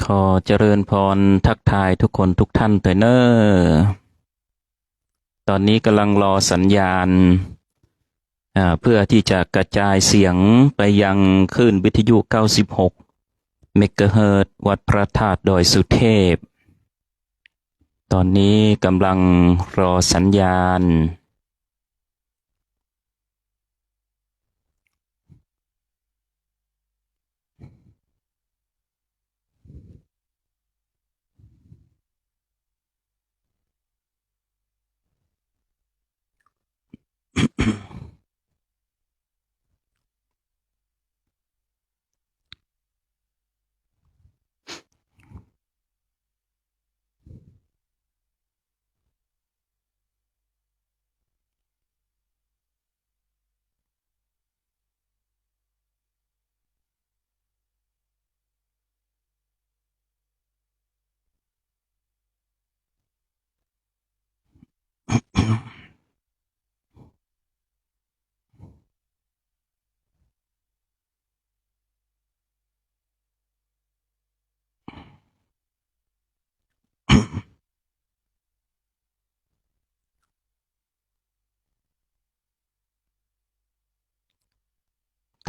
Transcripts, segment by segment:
ขอเจริญพรทักทายทุกคนทุกท่านเถอะเนอตอนนี้กำลังรอสัญญาณเพื่อที่จะกระจายเสียงไปยังคลื่นวิทยุ96เมกะเฮิรตซ์วัดพระธาตุดอยสุเทพตอนนี้กำลังรอสัญญาณ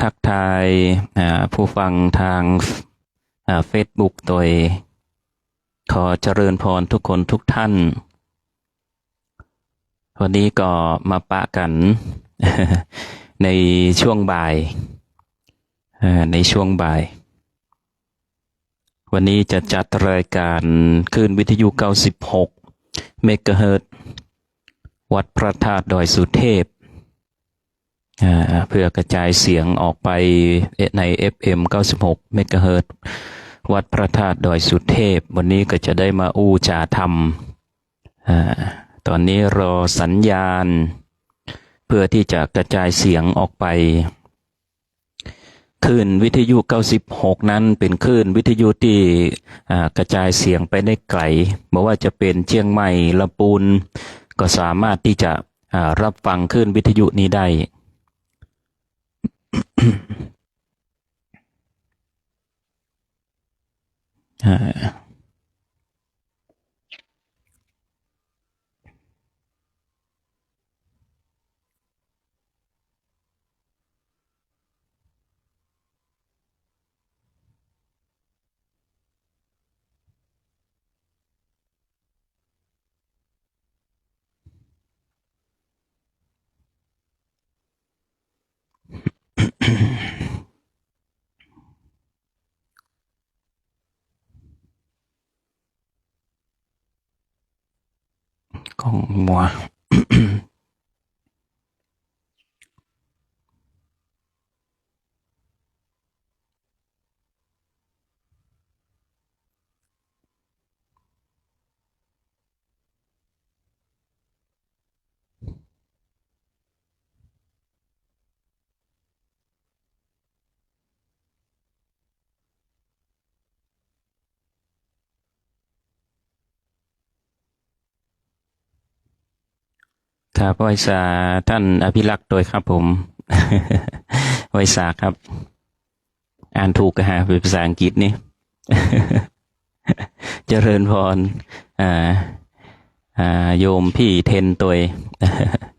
ทักทายผู้ฟังทางเฟซบุ๊กโดยขอเจริญพรทุกคนทุกท่านวันนี้ก็มาปะกัน ในช่วงบ่ายวันนี้จะจัดรายการคลื่นวิทยุ96เมกะเฮิรตซ์วัดพระธาตุดอยสุเทพเพื่อกระจายเสียงออกไปใน FM 96เมกะเฮิรตซ์วัดพระธาตุดอยสุเทพวันนี้ก็จะได้มาอู้จาธรรมตอนนี้รอสัญญาณเพื่อที่จะกระจายเสียงออกไปคลื่นวิทยุ96นั้นเป็นคลื่นวิทยุที่กระจายเสียงไปได้ไกลไม่ว่าจะเป็นเชียงใหม่ลำพูนก็สามารถที่จะรับฟังคลื่นวิทยุนี้ได้ของมัวครับไวสาท่านอภิรักษ์โดยครับผม ไวสาครับอ่านถูกกันฮะเป็นภาษาอังกฤษนี่ เจริญพรโยมพี่เทนตัว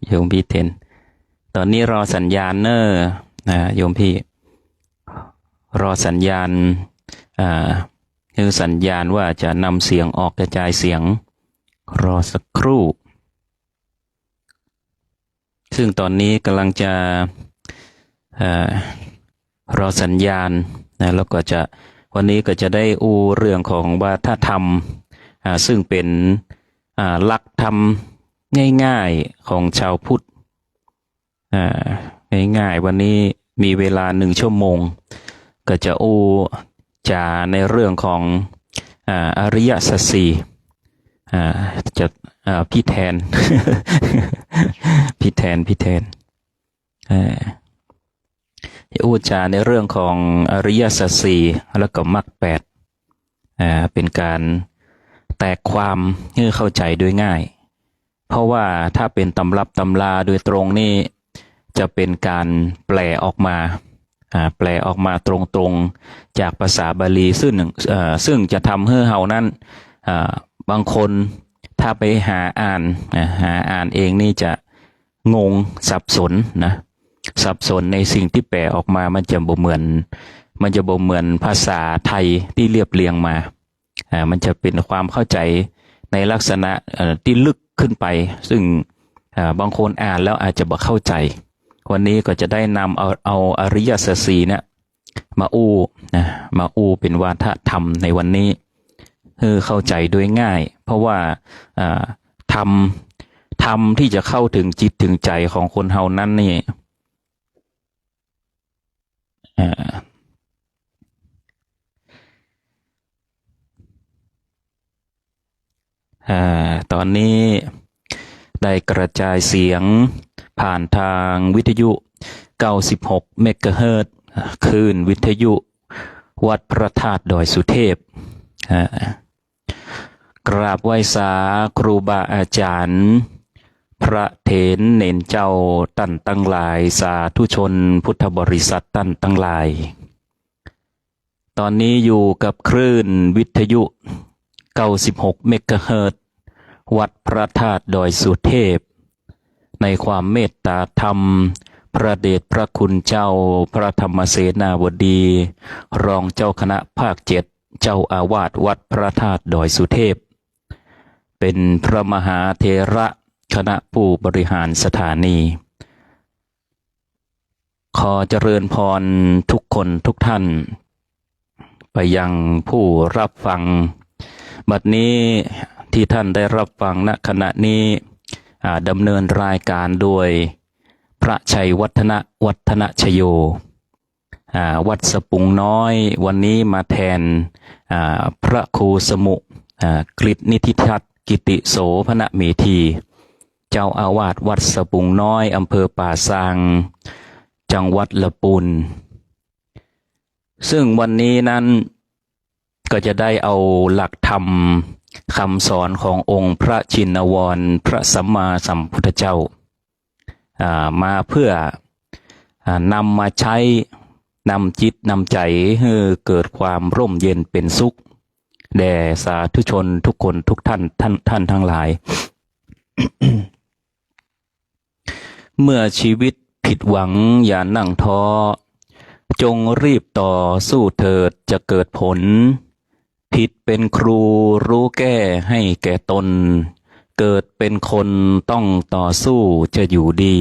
โยมพี่เทนตอนนี้รอสัญญาณเนอร์โยมพี่รอสัญญาณคือสัญญาณว่าจะนำเสียงออกกระจายเสียงรอสักครู่ซึ่งตอนนี้กำลังจะรอสัญญาณนะแล้วก็จะวันนี้ก็จะได้อู้เรื่องของวัฒนธรรม ซึ่งเป็นหลักธรรมง่ายๆของชาวพุทธง่ายๆวันนี้มีเวลา1 ชั่วโมงก็จะจาในเรื่องของอริยสัจสี่จะพี่แทน พี่แทนจาในเรื่องของอริยสัจสี่แล้วก็มรรคแปดเป็นการแตกความให้เข้าใจโดยง่ายเพราะว่าถ้าเป็นตำรับตำราโดยตรงนี่จะเป็นการแปลออกมาตรงๆจากภาษาบาลีซึ่งจะทำให้เฮานั้นบางคนถ้าไปหาอ่านเองนี่จะงงสับสนในสิ่งที่แปลออกมามันจะบ่เหมือนภาษาไทยที่เรียบเรียงมามันจะเป็นความเข้าใจในลักษณะที่ลึกขึ้นไปซึ่งบางคนอ่านแล้วอาจจะบ่เข้าใจวันนี้ก็จะได้นำเอาอริยสัจสี่เนี่ยมาเป็นวาทธรรมในวันนี้เข้าใจโดยง่ายเพราะว่าธรรมที่จะเข้าถึงจิตถึงใจของคนเฮานั้นนี่ตอนนี้ได้กระจายเสียงผ่านทางวิทยุ96เมกะเฮิรตซ์คลื่นวิทยุวัดพระธาตุดอยสุเทพกราบไหว้สาครูบาอาจารย์พระเถรเนนเจ้าตั้นตั้งหลายสาธุชนพุทธบริษัทตั้นตั้งหลายตอนนี้อยู่กับคลื่นวิทยุ96เมกะเฮิรตซ์วัดพระธาตุดอยสุเทพในความเมตตาธรรมพระเดชพระคุณเจ้าพระธรรมเสนาบดีรองเจ้าคณะภาค7เจ้าอาวาสวัดพระธาตุดอยสุเทพเป็นพระมหาเถระคณะผู้บริหารสถานีขอเจริญพรทุกคนทุกท่านไปยังผู้รับฟังบัดนี้ที่ท่านได้รับฟังณขณะนี้ดำเนินรายการโดยพระชัยวัฒนชโยวัดสปุงน้อยวันนี้มาแทนพระครูสมุกฤษนิธิทัตกิติโสพนเมธีเจ้าอาวาสวัดสปุงน้อยอำเภอป่าซางจังหวัดละปูนซึ่งวันนี้นั้นก็จะได้เอาหลักธรรมคำสอนขององค์พระชินวรพระสัมมาสัมพุทธเจ้ามาเพื่อนำมาใช้นำจิตนำใจให้เกิดความร่มเย็นเป็นสุขแด่สาธุชนทุกคนทุกท่านทั้งหลาย เมื่อชีวิตผิดหวังอย่านั่งท้อจงรีบต่อสู้เถิดจะเกิดผลผิดเป็นครูรู้แก้ให้แก่ตนเกิดเป็นคนต้องต่อสู้จะอยู่ดี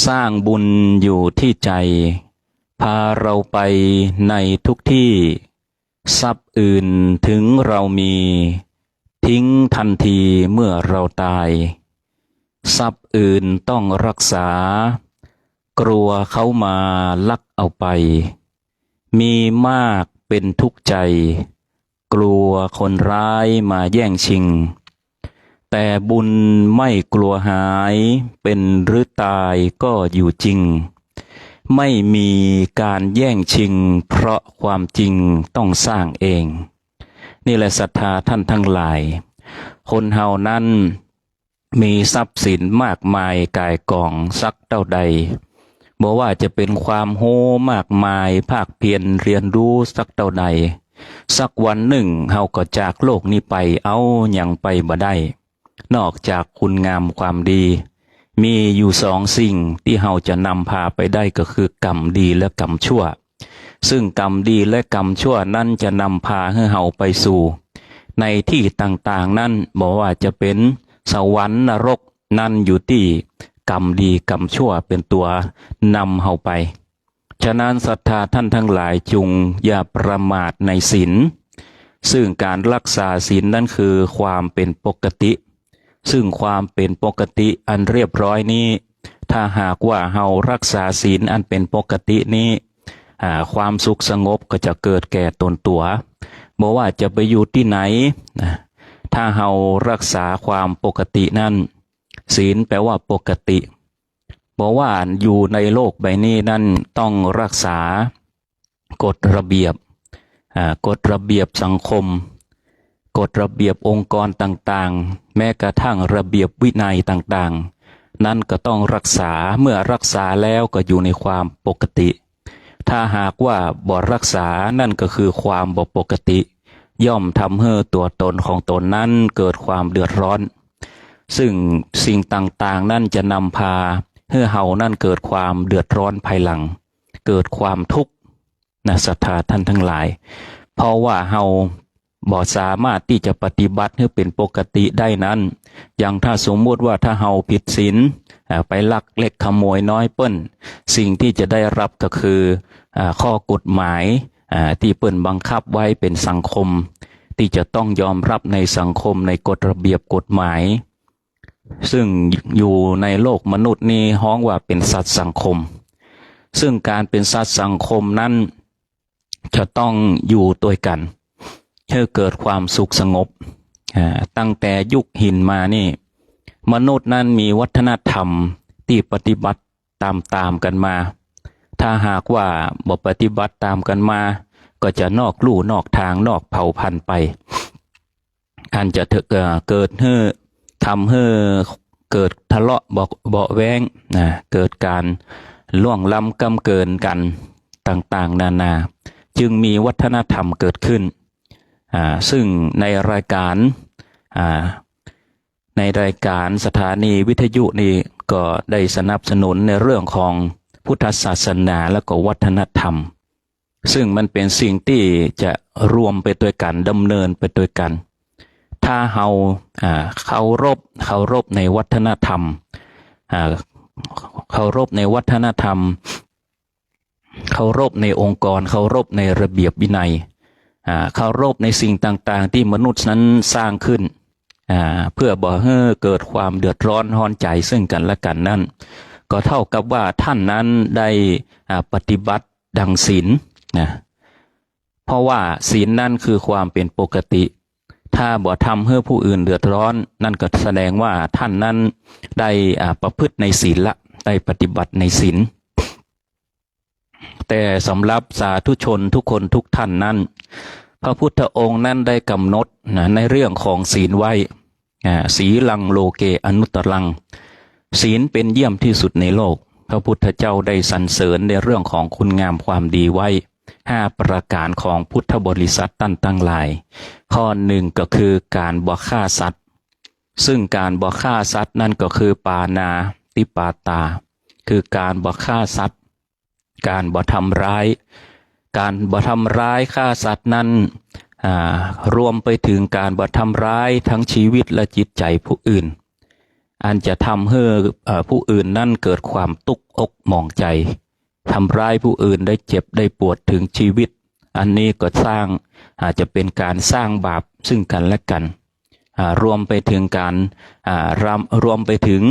สร้างบุญอยู่ที่ใจพาเราไปในทุกที่ทรัพย์อื่นถึงเรามีทิ้งทันทีเมื่อเราตายทรัพย์อื่นต้องรักษากลัวเขามาลักเอาไปมีมากเป็นทุกข์ใจกลัวคนร้ายมาแย่งชิงแต่บุญไม่กลัวหายเป็นหรือตายก็อยู่จริงไม่มีการแย่งชิงเพราะความจริงต้องสร้างเองนี่แหละศรัทธาท่านทั้งหลายคนเฮานั้นมีทรัพย์สินมากมายกายกองสักเท่าใดบอกว่าจะเป็นความโหมากมายภาคเพียรเรียนรู้สักเท่าใดสักวันหนึ่งเฮาก็จากโลกนี้ไปเอาอย่างไปบ่ได้นอกจากคุณงามความดีมีอยู่2 สิ่งที่เฮาจะนำพาไปได้ก็คือกรรมดีและกรรมชั่วซึ่งกรรมดีและกรรมชั่วนั้นจะนำพาให้เฮาไปสู่ในที่ต่างๆนั่นบอกว่าจะเป็นสวรรค์นรกนั่นอยู่ที่กรรมดีกรรมชั่วเป็นตัวนำเฮาไปฉะนั้นศรัทธาท่านทั้งหลายจงอย่าประมาทในศีล ซึ่งการรักษาศีลนั่นคือความเป็นปกติซึ่งความเป็นปกติอันเรียบร้อยนี้ถ้าหากว่าเฮารักษาศีลอันเป็นปกตินี้ความสุขสงบก็จะเกิดแก่ตนตัวบ่ว่าจะไปอยู่ที่ไหนถ้าเฮารักษาความปกตินั่นศีลแปลว่าปกติบอกว่าอยู่ในโลกใบนี้นั่นต้องรักษากฎระเบียบกฎระเบียบสังคมกฎระเบียบองค์กรต่างๆแม้กระทั่งระเบียบวินัยต่างๆนั่นก็ต้องรักษาเมื่อรักษาแล้วก็อยู่ในความปกติถ้าหากว่าบ่รักษานั่นก็คือความบ่ปกติย่อมทำให้ตัวตนของตนนั้นเกิดความเดือดร้อนซึ่งสิ่งต่างๆนั่นจะนำพาให้เฮานั่นเกิดความเดือดร้อนภายหลังเกิดความทุกข์ศรัทธาท่านทั้งหลายเพราะว่าเฮาบ่สามารถที่จะปฏิบัติให้เป็นปกติได้นั้นอย่างถ้าสมมุติว่าถ้าเฮาผิดศีลไปลักเล็กขโมยน้อยเปิ้นสิ่งที่จะได้รับก็คือข้อกฎหมายที่เปิ้นบังคับไว้เป็นสังคมที่จะต้องยอมรับในสังคมในกฎระเบียบกฎหมายซึ่งอยู่ในโลกมนุษย์นี้ฮ้องว่าเป็นสัตว์สังคมซึ่งการเป็นสัตว์สังคมนั้นจะต้องอยู่ด้วยกันให้เกิดความสุขสงบตั้งแต่ยุคหินมานี่มนุษย์นั้นมีวัฒนธรรมที่ปฏิบัติตามกันมาถ้าหากว่าบ่ปฏิบัติตามกันมาก็จะนอกลู่นอกทางนอกเผ่าพันธุ์ไปอันจะเกิดให้ทำให้เกิดทะเลาะเบาะแว้งเกิดการล่วงล้ำกำเกินกันต่างๆนานาจึงมีวัฒนธรรมเกิดขึ้นซึ่งในรายการสถานีวิทยุนี้ก็ได้สนับสนุนในเรื่องของพุทธศาสนาและก็วัฒนธรรมซึ่งมันเป็นสิ่งที่จะรวมไปด้วยกันดำเนินไปด้วยกันถ้าเฮาเคารพในวัฒนธรรมเคารพในวัฒนธรรมเคารพในองค์กรเคารพในระเบียบวินัยเคารพในสิ่งต่างๆที่มนุษย์นั้นสร้างขึ้นเพื่อบ่ให้เกิดความเดือดร้อนร้อนใจซึ่งกันและกันนั่นก็เท่ากับว่าท่านนั้นได้ปฏิบัติดังศีลเพราะว่าศีลนั่นคือความเป็นปกติถ้าบ่ทำให้ผู้อื่นเดือดร้อนนั่นก็แสดงว่าท่านนั้นได้ประพฤติในศีลละได้ปฏิบัติในศีลแต่สำหรับสาธุชนทุกคนทุกท่านนั้นพระพุทธองค์นั้นได้กำหนดในเรื่องของศีลไว้ศีลังโลเกอนุตตรังศีลเป็นเยี่ยมที่สุดในโลกพระพุทธเจ้าได้สรรเสริญในเรื่องของคุณงามความดีไว้5ประการของพุทธบริษัทตั้งหลายข้อหนึ่งก็คือการบ่ฆ่าสัตว์ซึ่งการบ่ฆ่าสัตว์นั่นก็คือปานาติปาตาคือการบ่ฆ่าสัตว์การบ่ทำร้ายฆ่าสัตว์นั้นรวมไปถึงการบ่ทำร้ายทั้งชีวิตและจิตใจผู้อื่นอันจะทำให้ผู้อื่นนั่นเกิดความตุกอกหมองใจทำร้ายผู้อื่นได้เจ็บได้ปวดถึงชีวิตอันนี้ก็อาจจะเป็นการสร้างบาปซึ่งกันและกันรวมไปถึงการรวมไปถึง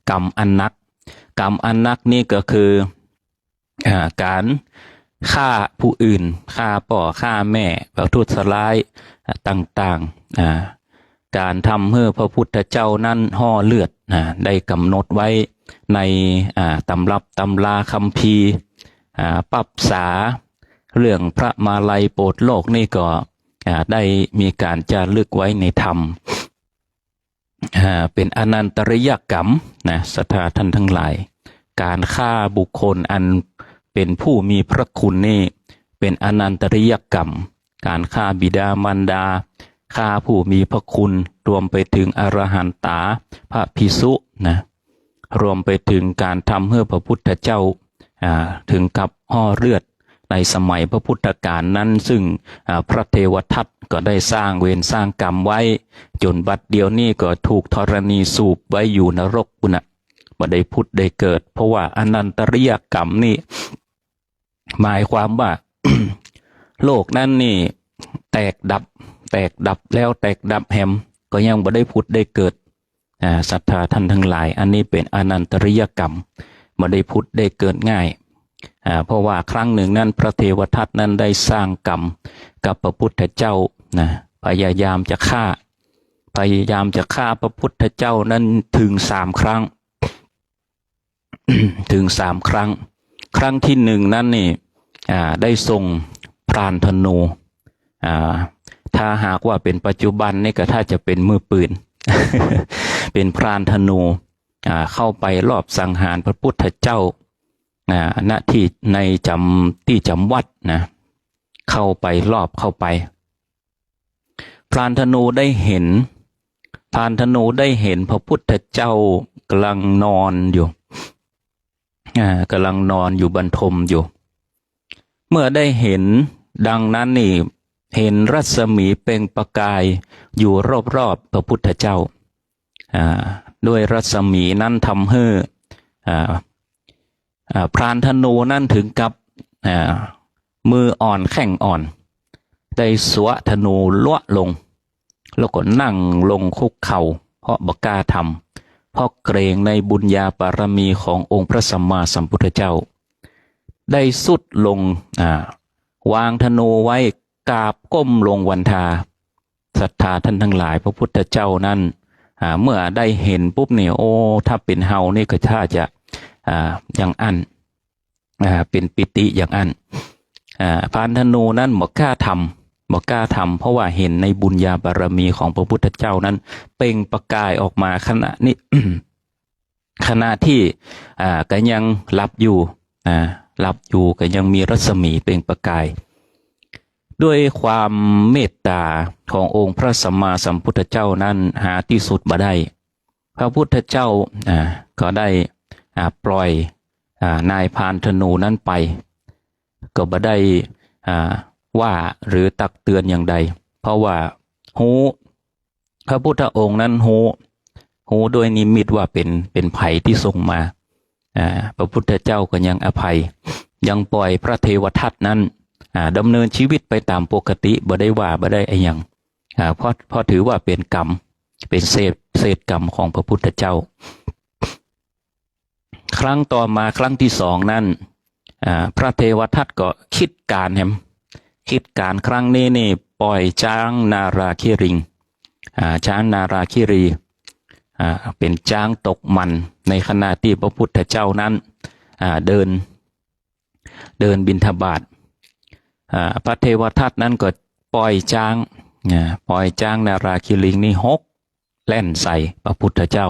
กรรมอันนักนี่ก็คือการฆ่าผู้อื่นฆ่าพ่อฆ่าแม่ประทุษร้ายต่างๆการทำให้พระพุทธเจ้านั้นห่อเลือดได้กำหนดไว้ในตำรับตำราคัมภีร์ปัปสาเรื่องพระมาลัยโปรดโลกนี่ก็ได้มีการจารึกไว้ในธรรมเป็นอนันตริยกรรมศรัทธาท่านทั้งหลายการฆ่าบุคคลอันเป็นผู้มีพระคุณนี่เป็นอนันตริยกรรมการฆ่าบิดามารดาฆ่าผู้มีพระคุณรวมไปถึงอรหันตาพระภิกษุรวมไปถึงการทำให้พระพุทธเจ้าถึงกับห่อเลือดในสมัยพระพุทธกาลนั้นซึ่งพระเทวทัตก็ได้สร้างเวรสร้างกรรมไว้จนบัดเดียวนี้ก็ถูกธรณีสูบไว้อยู่นรกปุณบ่ได้พุทธได้เกิดเพราะว่าอนันตริยกรรมนี่หมายความว่า โลกนั้นนี่แตกดับ แตกดับแล้วแตกดับแหมก็ยังบ่ได้ผุดได้เกิดศรัทธาท่านทั้งหลายอันนี้เป็นอนันตริยกรรมบ่ได้ผุดได้เกิดง่ายเพราะว่าครั้งหนึ่งนั้นพระเทวทัตนั้นได้สร้างกรรมกับพระพุทธเจ้านะพยายามจะฆ่าพระพุทธเจ้านั้นถึง3 ครั้ง ถึง3 ครั้งครั้งที่1นั้นนี่ได้ส่งพรานธนูถ้าหากว่าเป็นปัจจุบันนี่ก็ถ้าจะเป็นมือปืน เป็นพรานธนูเข้าไปรอบสังหารพระพุทธเจ้าณที่ในที่จำวัดนะเข้าไปรอบเข้าไปพรานธนูได้เห็นพระพุทธเจ้ากำลังนอนอยู่บรรทมอยู่เมื่อได้เห็นดังนั้นนี่เห็นรัศมีเปล่งประกายอยู่รอบๆพระพุทธเจ้าด้วยรัศมีนั้นทำให้พรานธนูนั้นถึงกับมืออ่อนแข้งอ่อนได้สวะธนูล้วลงแล้วก็นั่งลงคุกเข่าเพราะบ่กล้าทำเพราะเกรงในบุญญาบารมีขององค์พระสัมมาสัมพุทธเจ้าได้สุดลงวางธนูไว้กราบก้มลงวันทาศรัทธาท่านทั้งหลายพระพุทธเจ้านั้นเมื่อได้เห็นปุ๊บเนี่ยโอ้ถ้าเป็นเฮานี่ก็ถ้าจะอย่างอันเป็นปิติอย่างอันพานธนูนั้นบ่กล้าทำเพราะว่าเห็นในบุญญาบารมีของพระพุทธเจ้านั้นเปล่งประกายออกมาขณะนี้ ขณะที่ก็ยังหลับอยู่ก็ยังมีรัศมีเปล่งประกายด้วยความเมตตาขององค์พระสัมมาสัมพุทธเจ้านั้นหาที่สุดบ่ได้พระพุทธเจ้าก็ได้ปล่อยนายพานธนูนั้นไปก็บ่ได้ว่าหรือตักเตือนอย่างใดเพราะว่าพระพุทธองค์นั้นหูโดยนิมิตว่าเป็นภัยที่ส่งมาพระพุทธเจ้าก็ยังอภัยยังปล่อยพระเทวทัตนั้นดำเนินชีวิตไปตามปกติบ่ได้ว่าบ่ได้อะไรอย่างเพราะถือว่าเป็นกรรมเป็นเศษกรรมของพระพุทธเจ้าครั้งต่อมาครั้งที่2นั้นพระเทวทัตก็คิดการครั้งนี้นี่ปล่อยช้างนาราคิริงช้างนาราคิรีเป็นช้างตกมันในขณะที่พระพุทธเจ้านั้นเดินบิณฑบาตพระเทวทัตนั้นก็ปล่อยช้างนาราคิริงนี่หกแล่นใส่พระพุทธเจ้า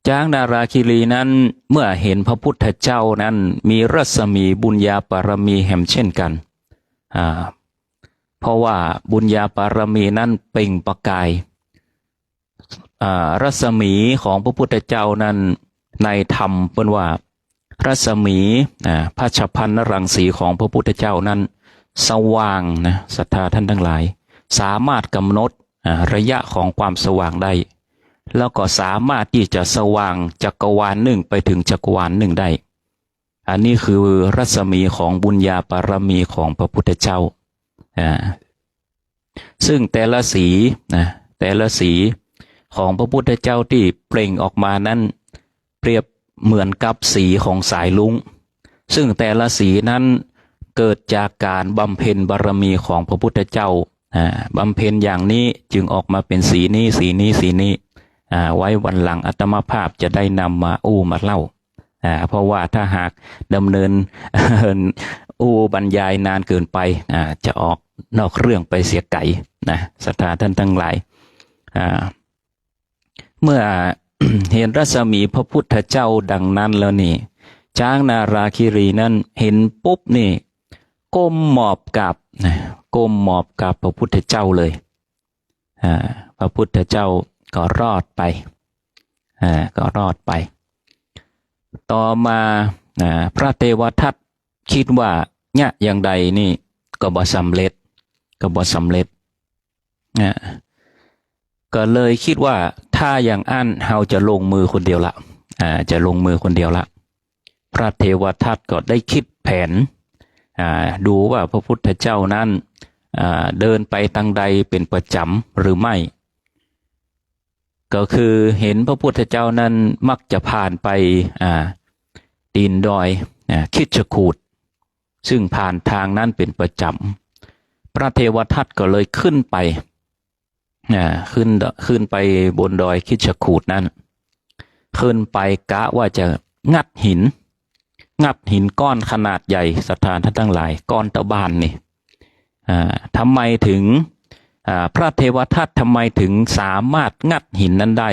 ช้างนาราคิรีนั้นเมื่อเห็นพระพุทธเจ้านั้นมีรัศมีบุญญาบารมีแห่งเช่นกันเพราะว่าบุญญาบารมีนั้นเปล่งประกายรัศมีของพระพุทธเจ้านั้นในธรรมเป็นว่ารัศมีพระชพันนรังสีของพระพุทธเจ้านั้นสว่างนะศรัทธาท่านทั้งหลายสามารถกำหนดระยะของความสว่างได้แล้วก็สามารถที่จะสว่างจักรวาลหนึ่งไปถึงจักรวาลหนึ่งได้อันนี้คือรัศมีของบุญญาบารมีของพระพุทธเจ้าซึ่งแต่ละสีของพระพุทธเจ้าที่เปล่งออกมานั้นเปรียบเหมือนกับสีของสายลุ้งซึ่งแต่ละสีนั้นเกิดจากการบำเพ็ญบารมีของพระพุทธเจ้าบำเพ็ญอย่างนี้จึงออกมาเป็นสีนี้ไว้วันหลังอาตมาภาพจะได้นำมามาเล่าเพราะว่าถ้าหากดำเนินบรรยายนานเกินไปจะออกนอกเรื่องไปเสียไก่นะศรัทธาท่านทั้งหลายเมื่อ เห็นรัศมีพระพุทธเจ้าดังนั้นแล้วนี่ช้างนาราคิรีนั้นเห็นปุ๊บนี่ก้มหมอบกับพระพุทธเจ้าเลยพระพุทธเจ้าก็รอดไปต่อมาพระเทวทัตคิดว่าเนี่ยอย่างใดนี่ก็บ่สำเร็จก็เลยคิดว่าถ้าอย่างอั้นเราจะลงมือคนเดียวละพระเทวทัตก็ได้คิดแผนดูว่าพระพุทธเจ้านั้น เดินไปทางใดเป็นประจำหรือไม่ก็คือเห็นพระพุทธเจ้านั้นมักจะผ่านไปตีนดอยคิชคูฏซึ่งผ่านทางนั้นเป็นประจำพระเทวทัตก็เลยขึ้นไปขึ้นไปบนดอยคิชคูฏนั้นขึ้นไปกะว่าจะงัดหินก้อนขนาดใหญ่ศรัทธาท่านทั้งหลายก้อนตะบานนี่ทำไมถึงพระเทวทัตทำไมถึงสามารถงัดหินนั้นได้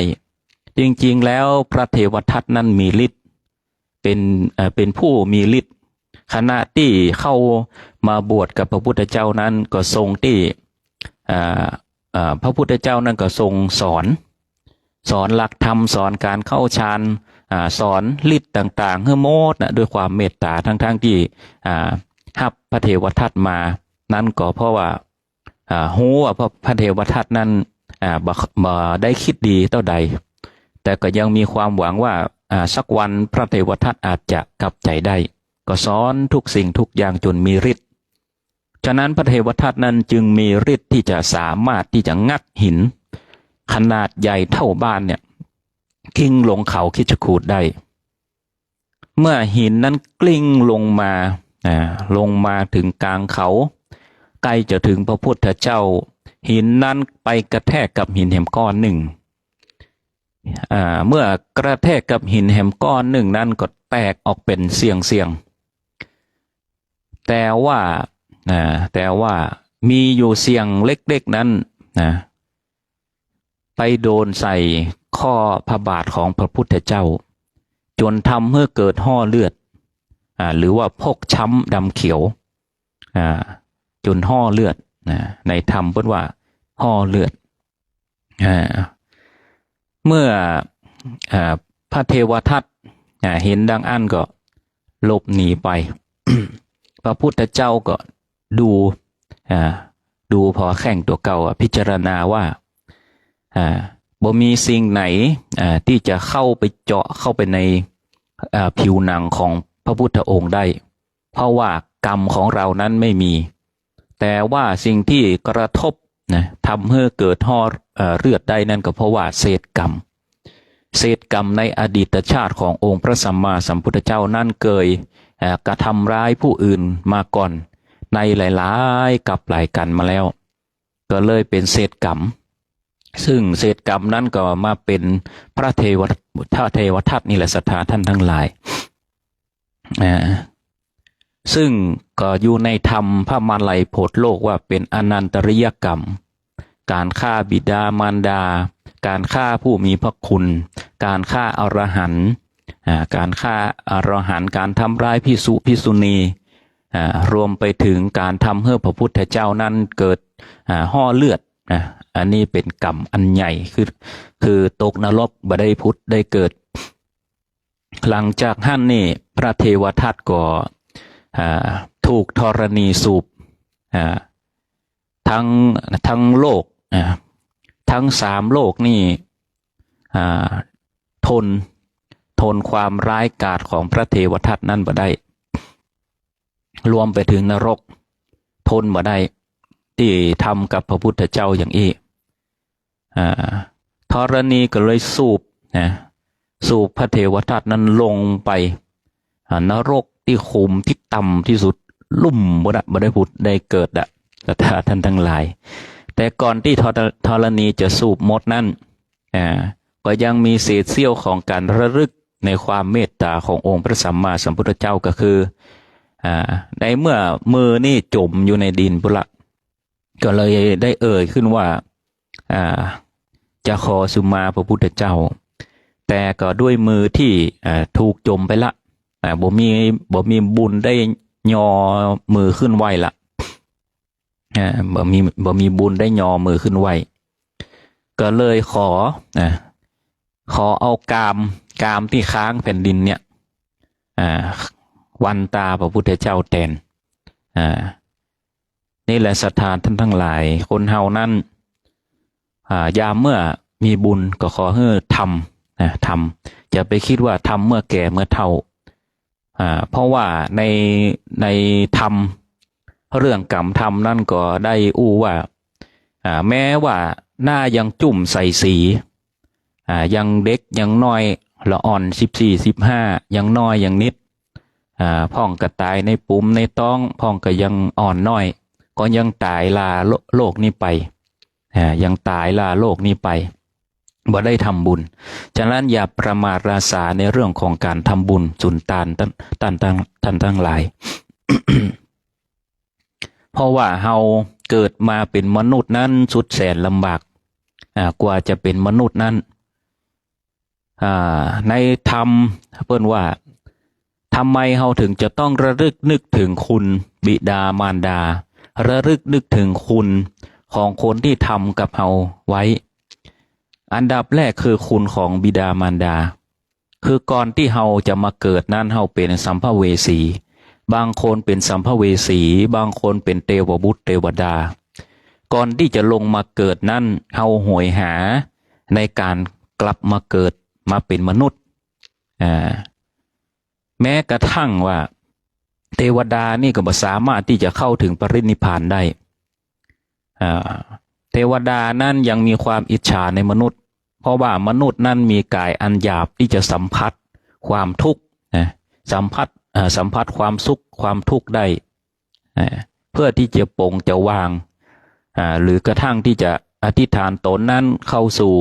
จริงๆแล้วพระเทวทัตนั้นมีฤทธิ์เป็นผู้มีฤทธิ์ขณะที่เข้ามาบวชกับพระพุทธเจ้านั้นก็ทรงที่พระพุทธเจ้านั้นก็ทรงสอนหลักธรรมสอนการเข้าฌานสอนฤทธิ์ต่างๆให้โมดด้วยความเมตตาทั้งที่รับพระเทวทัตมานั่นก็เพราะว่าหูว่าพระเทวทัตนั้นบ่ได้คิดดีเท่าใดแต่ก็ยังมีความหวังว่าสักวันพระเทวทัตอาจจะกลับใจได้ก็สอนทุกสิ่งทุกอย่างจนมีฤทธิ์ฉะนั้นพระเทวทัตนั้นจึงมีฤทธิ์ที่จะสามารถที่จะงัดหินขนาดใหญ่เท่าบ้านเนี่ยกิ้งลงเขาคิชคูฏได้เมื่อหินนั้นกลิ้งลงมาถึงกลางเขาใกล้จะถึงพระพุทธเจ้าหินนั้นไปกระแทกกับหินแหมก้อนหนึ่งเมื่อกระแทกกับหินแหมก้อนหนึ่งนั้นก็แตกออกเป็นเสียงแต่ว่ามีอยู่เสียงเล็กๆนั้นไปโดนใส่ข้อพระบาทของพระพุทธเจ้าจนทำให้เกิดห่อเลือดหรือว่าพกช้ำดำเขียวจนห่อเลือดในธรรมพูดว่าห่อเลือดเมื่อพระเทวทัตเห็นดังอันก็หลบหนีไป พระพุทธเจ้าก็ดูพอแข่งตัวเก่าพิจารณาว่าบ่มีสิ่งไหนที่จะเข้าไปเจาะเข้าไปในผิวหนังของพระพุทธองค์ได้เพราะว่ากรรมของเรานั้นไม่มีแต่ว่าสิ่งที่กระทบทำให้เกิดห่อเลือดได้นั่นก็เพราะว่าเศษกรรมในอดีตชาติขององค์พระสัมมาสัมพุทธเจ้านั่นเคยกระทำร้ายผู้อื่นมาก่อนในหลายๆกับหลายกันมาแล้วก็เลยเป็นเศษกรรมซึ่งเศษกรรมนั้นก็มาเป็นพระเทวทัตนี่แหละศรัทธาท่านทั้งหลายซึ่งก็อยู่ในธรรมพระมาลัยโพธิโลกว่าเป็นอนันตริยกรรมการฆ่าบิดามารดาการฆ่าผู้มีพระคุณการฆ่าอรหันต์การฆ่าอรหันต์การทำร้ายภิกษุภิกษุณีรวมไปถึงการทำให้พระพุทธเจ้านั้นเกิดห่อเลือดอันนี้เป็นกรรมอันใหญ่คือตกนรกบ่ได้พุทธได้เกิดหลังจากท่านนี่พระเทวทัตก็ถูกธรณีสูบทั้งโลกทั้ง3โลกนี่ทนความร้ายกาจของพระเทวทัตนั้นบ่ได้รวมไปถึงนรกทนบ่ได้ที่ทำกับพระพุทธเจ้าอย่างนี้ธรณีก็เลยสูบพระเทวทัตนั้นลงไปนรกที่ขุมที่ต่ำที่สุดลุ่มบ่ได้พุทธได้เกิดท่านทั้งหลายแต่ก่อนที่ธรณีจะสูบหมดนั้นก็ยังมีเศษเสี้ยวของการระลึกในความเมตตาขององค์พระสัมมาสัมพุทธเจ้าก็คือในเมื่อมือนี่จมอยู่ในดินพุละก็เลยได้เอ่ยขึ้นว่าจะขอสุมาพระพุทธเจ้าแต่ก็ด้วยมือที่ถูกจมไปละบ่มีบุญได้ยอมือขึ้นไหวละบ่มีบุญได้ยอมือขึ้นไหวก็เลยขอเอากามที่ค้างแผ่นดินเนี่ยวันตาพระพุทธเจ้าแทนนี่แหละศรัทธาท่านทั้งหลายคนเฮานั้นยามเมื่อมีบุญก็ขอให้ทำจะไปคิดว่าทำเมื่อแก่เมื่อเฒ่าเพราะว่าในธรรม เรื่องกรรมธรรมนั่นก็ได้อู้ว่าแม้ว่าหน้ายังจุ่มใส่สียังเด็กยังน้อยละอ่อน14 15ยังน้อยยังนิดพ่องก็ตายในปุ่มในต้องพ่องก็ยังอ่อนน้อยก็ยังตายลาโลกนี้ไปยังตายลาโลกนี้ไปบ่ได้ทำบุญฉะนั้นอย่าประมาทราษาในเรื่องของการทำบุญสุนทานท่านทั้งหลาย เพราะว่าเฮาเกิดมาเป็นมนุษย์นั้นสุดแสนลำบากกว่าจะเป็นมนุษย์นั้นในธรรมเพิ่นว่าทำไมเฮาถึงจะต้องระลึกนึกถึงคุณบิดามารดาระลึกนึกถึงคุณของคนที่ทำกับเฮาไว้อันดับแรกคือคุณของบิดามารดาคือก่อนที่เฮาจะมาเกิดนั้นเฮาเป็นสัมภเวสีบางคนเป็นสัมภเวสีบางคนเป็นเทวบุตรเทวดาก่อนที่จะลงมาเกิดนั้นเฮาโหยหาในการกลับมาเกิดมาเป็นมนุษย์แม้กระทั่งว่าเทวดานี่ก็บ่สามารถที่จะเข้าถึงปรินิพพานได้เทวดานั้นยังมีความอิจฉาในมนุษย์เพราะว่ามนุษย์นั้นมีกายอันหยาบที่จะสัมผัสความทุกข์สัมผัสความสุขความทุกข์ได้เพื่อที่จะปลงจะวางหรือกระทั่งที่จะอธิษฐานตนนั้นเข้าสู่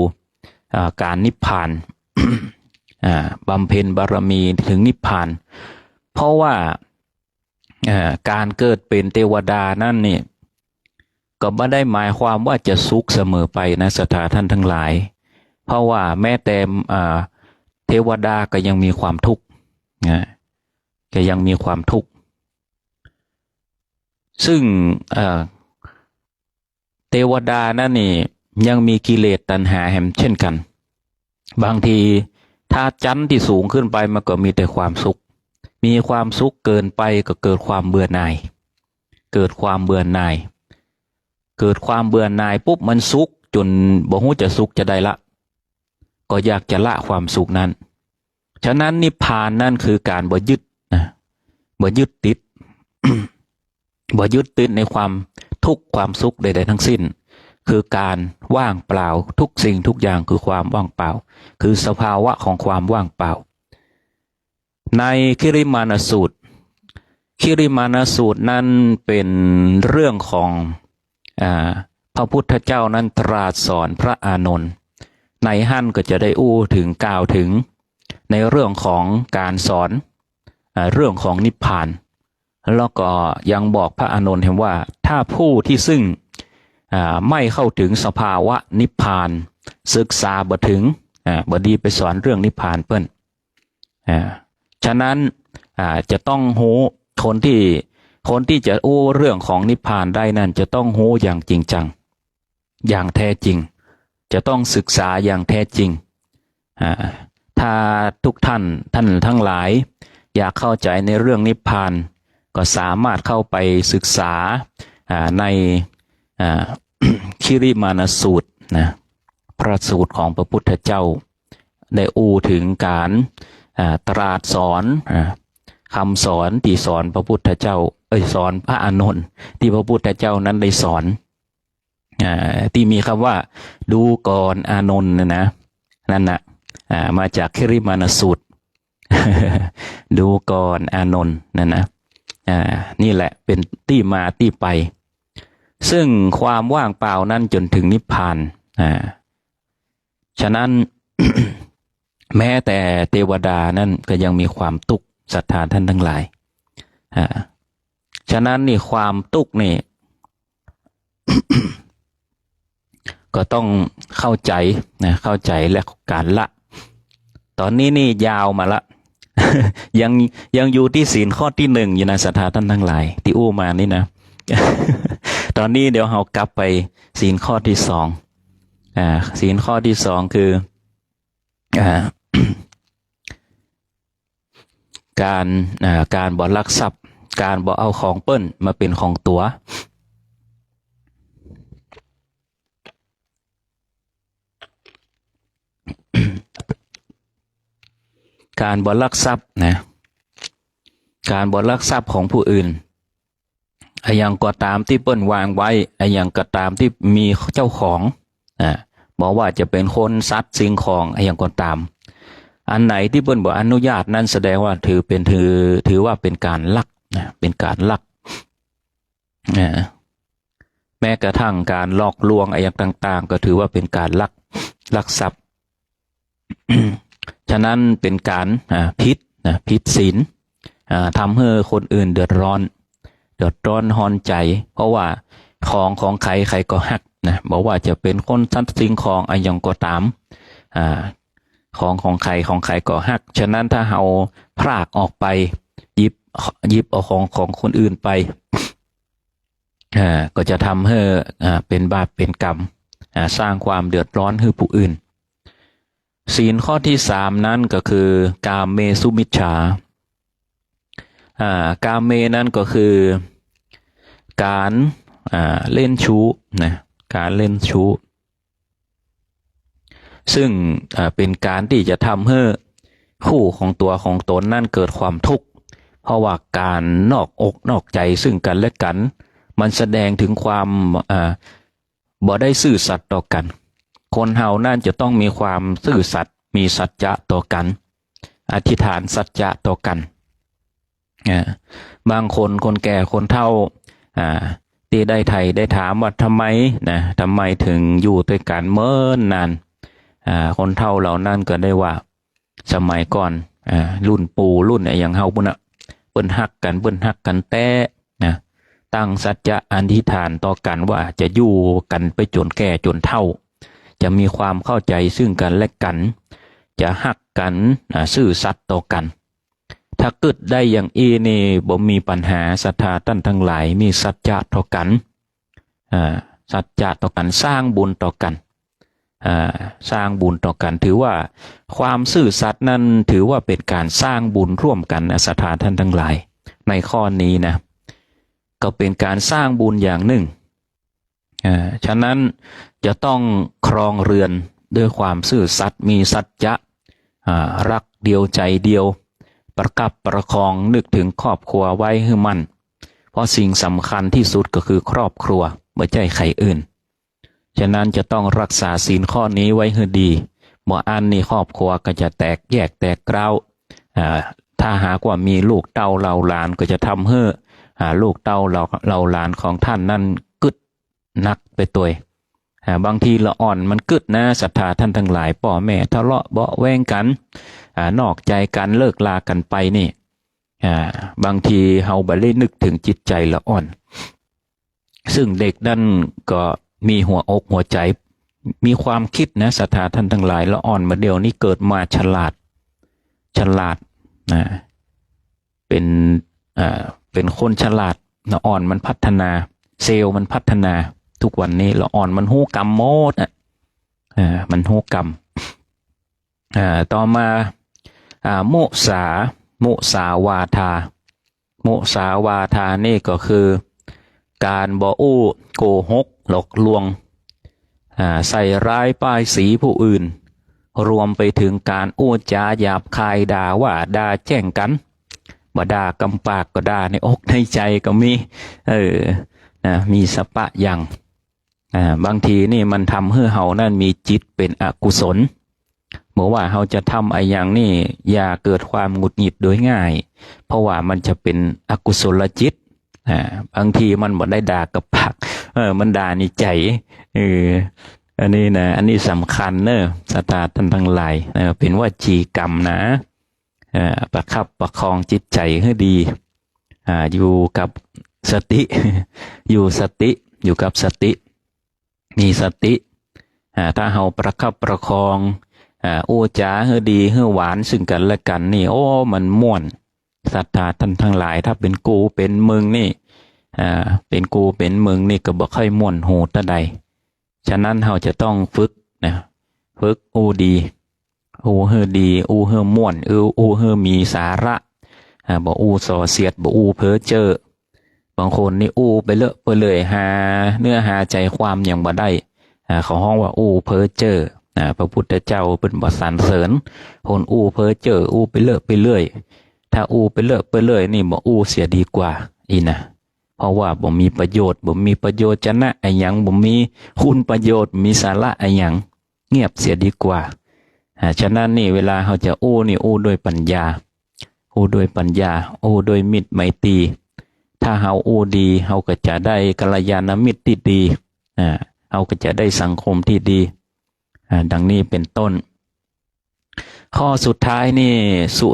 การนิพพาน บำเพ็ญบารมีถึงนิพพานเพราะว่าการเกิดเป็นเทวดานั่นนี่ก็ไม่ได้หมายความว่าจะสุขเสมอไปนะศรัทธาท่านทั้งหลายเพราะว่าแม้แต่เทวดาก็ยังมีความทุกข์ก็ยังมีความทุกข์ซึ่งเทวดานั่นนี่ยังมีกิเลสตัณหาแหมเช่นกันบางทีถ้าชั้นที่สูงขึ้นไปมันก็มีแต่ความสุขมีความสุขเกินไปก็เกิดความเบื่อหน่ายเกิดความเบื่อหน่ายปุ๊บมันสุขจนบ่ฮู้จะสุขจะได้ละก็อยากจะละความสุขนั้นฉะนั้นนิพพานนั่นคือการบ่ยึดบ่ยึดติด บ่ยึดติดในความทุกข์ความสุขใดๆทั้งสิ้นคือการว่างเปล่าทุกสิ่งทุกอย่างคือความว่างเปล่าคือสภาวะของความว่างเปล่าในคิริมานสูตรนั้นเป็นเรื่องของพระพุทธเจ้านั้นตรัสสอนพระอานนท์ในหั่นก็จะได้อู้ถึงกล่าวถึงในเรื่องของการสอนเรื่องของนิพพานแล้วก็ยังบอกพระอานนท์เห็นว่าถ้าผู้ที่ซึ่งไม่เข้าถึงสภาวะนิพพานศึกษาบ่ถึงบ่ดีไปสอนเรื่องนิพพานเปิ้นฉะนั้นจะต้องหูคนที่จะอู้เรื่องของนิพพานได้นั่นจะต้องหูอย่างจริงจังอย่างแท้จริงจะต้องศึกษาอย่างแท้จริงถ้าทุกท่านทั้งหลายอยากเข้าใจในเรื่องนิพพานก็สามารถเข้าไปศึกษาในคิริมานสูตรนะพระสูตรของพระพุทธเจ้าได้อู้ถึงการตรัสสอนคำสอนที่สอนพระพุทธเจ้าสอนพระอานนท์ที่พระพุทธเจ้านั้นได้สอนที่มีคำว่าดูก่อนอานนท์นะนั่นนะมาจากคิริมานสูตร ดูก่อนอานนท์นั่นนะนี่แหละเป็นที่มาที่ไปซึ่งความว่างเปล่านั้นจนถึงนิพพานฉะนั้น แม้แต่เทวดานั่นก็ยังมีความทุกข์ศรัทธาท่านทั้งหลายฉะนั้นนี่ความทุกข์นี่ ก็ต้องเข้าใจนะเข้าใจและการละตอนนี้นี่ยาวมาละ ยังอยู่ที่ศีลข้อที่1อยู่นะศรัทธาท่านทั้งหลายที่อู้มานี่นะ ตอนนี้เดี๋ยวเรากลับไปศีลข้อที่2ศีลข้อที่2คือ การบ่ลักทรัพย์การบ่เอาของเปิ้นมาเป็นของตัว การบ่ลักทรัพย์นะการบ่ลักทรัพย์ของผู้อื่น ไอ้ยังก็ตามที่เปิ้นวางไว้ไอ้ยังก็ตามที่มีเจ้าของบอกว่าจะเป็นคนสัตว์สิ่งของไอ้ยังก็ตามอันไหนที่เปิ้นบอกอนุญาตนั้นแสดงว่าถือว่าเป็นการลักเป็นการลักแม้กระทั่งการหลอกลวงอะไรต่างๆก็ถือว่าเป็นการลักทรัพย์ ฉะนั้นเป็นการผิดศีลทำให้คนอื่นเดือดร้อนฮอนใจเพราะว่าของใครก็หักบอกว่าจะเป็นคนสัตว์สิ่งของอะไรอย่างก็ตามของใครก็หักฉะนั้นถ้าเราพรากออกไปหยิบเอาของคนอื่นไปก็จะทำให้เป็นบาปเป็นกรรมสร้างความเดือดร้อนให้ผู้อื่นศีลข้อที่3นั้นก็คือกามเมสุมิจฉากามเมนั้นก็คือการเล่นชู้การเล่นชู้ซึ่งเป็นการที่จะทำให้คู่ของตัวของตนนั่นเกิดความทุกข์เพราะว่าการนอกอกนอกใจซึ่งกันและกันมันแสดงถึงความบ่ได้ซื่อสัตย์ต่อกันคนเฮานั่นจะต้องมีความซื่อสัตย์มีสัจจะต่อกันอธิษฐานสัจจะต่อกันบางคนแก่คนเฒ่าที่ได้ถามว่าทำไมถึงอยู่ด้วยกันเมื่อนานคนเฒ่าเหล่านั้นก็ได้ว่าสมัยก่อนรุ่นปู่รุ่นอย่างเฮาพุ่นเปิ้นฮักกันแต่ตั้งสัจจะอธิษฐานต่อกันว่าจะอยู่กันไปจนแก่จนเฒ่าจะมีความเข้าใจซึ่งกันและกันจะฮักกันซื่อสัตย์ต่อกันถ้าเกิดได้อย่างนี่บ่มีปัญหาศรัทธาท่านทั้งหลายมีสัจจะต่อกันสัจจะต่อกันสร้างบุญต่อกันสร้างบุญต่อกันถือว่าความซื่อสัตย์นั้นถือว่าเป็นการสร้างบุญร่วมกันศรัทธาท่านทั้งหลายในข้อนี้ก็เป็นการสร้างบุญอย่างหนึ่งฉะนั้นจะต้องครองเรือนด้วยความซื่อสัตย์มีสัจจะรักเดียวใจเดียวประคับประคองนึกถึงครอบครัวไว้ให้มั่นเพราะสิ่งสำคัญที่สุดก็คือครอบครัวไม่ใช่ใครอื่นฉะนั้นจะต้องรักษาศีลข้อนี้ไว้ให้ดีบ่อันนี้ครอบครัวก็จะแตกแยกแตกเกล้าถ้าหากว่ามีลูกเต้าเหล่าหลานก็จะทำให้ลูกเต้าเหล่าหลานของท่านนั่นกึดนักไปตัวบางทีละอ่อนมันกึดศรัทธาท่านทั้งหลายพ่อแม่ทะเลาะเบาะแว้งกันนอกใจกันเลิกลากันไปนี่บางทีเฮาบ่ได้นึกถึงจิตใจละอ่อนซึ่งเด็กนั่นก็มีหัวอกหัวใจมีความคิดศรัทธาท่านทั้งหลายละอ่อนมาเดี๋ยวนี้เกิดมาฉลาดเป็นคนฉลาดละอ่อนมันพัฒนาเซลล์มันพัฒนาทุกวันนี้ละอ่อนมันฮู้กรรมโมดมันฮู้กรรมต่อมามุสาวาทานี่ก็คือการบ่อู้โกหกหลอกลวงใส่ร้ายป้ายสีผู้อื่นรวมไปถึงการอู้จาหยาบคายด่าว่าด่าแจ้งกันบ่ด่ากำปากก็ด่าในอกในใจก็มีมีสปะอย่างบางทีนี่มันทำให้เฮานั่นมีจิตเป็นอกุศลบอกว่าเราจะทำไอ้อย่างนี้อย่าเกิดความหงุดหงิดโดยง่ายเพราะว่ามันจะเป็นอกุศลจิตบางทีมันบ่ได้ด่ากับปากมันด่าในใจอันนี้สำคัญศรัทธาท่านทั้งหลายเป็นวจีกรรมประคับประคองจิตใจให้ดีอยู่กับสติอยู่กับสติมีสติถ้าเราประคับประคองโอ้จ๋าเฮือดีเฮือหวานซึ่งกันและกันนี่โอ้มันม่วนศรัทธาท่านทั้งหลายถ้าเป็นกูเป็นมึงนี่เป็นกูเป็นมึงนี่ก็บ่ค่อยม่วนหูตะใดฉะนั้นเราจะต้องฝึกโอ้ดีโอ้เฮือดีโอ้เฮือม่วนโอ้เฮือมีสาระบ่โอ้ส่อเสียดบ่โอ้เพ้อเจ้อบางคนนี่โอ้ไปเลอะไปเลยหาเนื้อหาใจความอย่างบ่ได้เขาห้องว่าโอ้เพ้อเจ้อพระพุทธเจ้าเป็นบ่สรรเสริญคนอู้เพ้อเจ้ออู้ไปเลอะไปเรื่อยถ้าอู้ไปเลอะไปเรื่อยนี่บ่อู้เสียดีกว่า เพราะว่าบ่มีประโยชน์บ่มีประโยชน์จะนะไอ้หยังบ่มีคุณประโยชน์มีสาระไอ้หยังเงียบเสียดีกว่าฉะนั้นนี่เวลาเขาจะอู้นี่อู้ด้วยปัญญาอู้ด้วยปัญญาอู้ด้วยมิตรไมตรีถ้าเฮาอู้ดีเฮาก็จะได้กัลยาณมิตรที่ดีเฮาก็จะได้สังคมที่ดีดังนี้เป็นต้นข้อสุดท้ายนี่สุ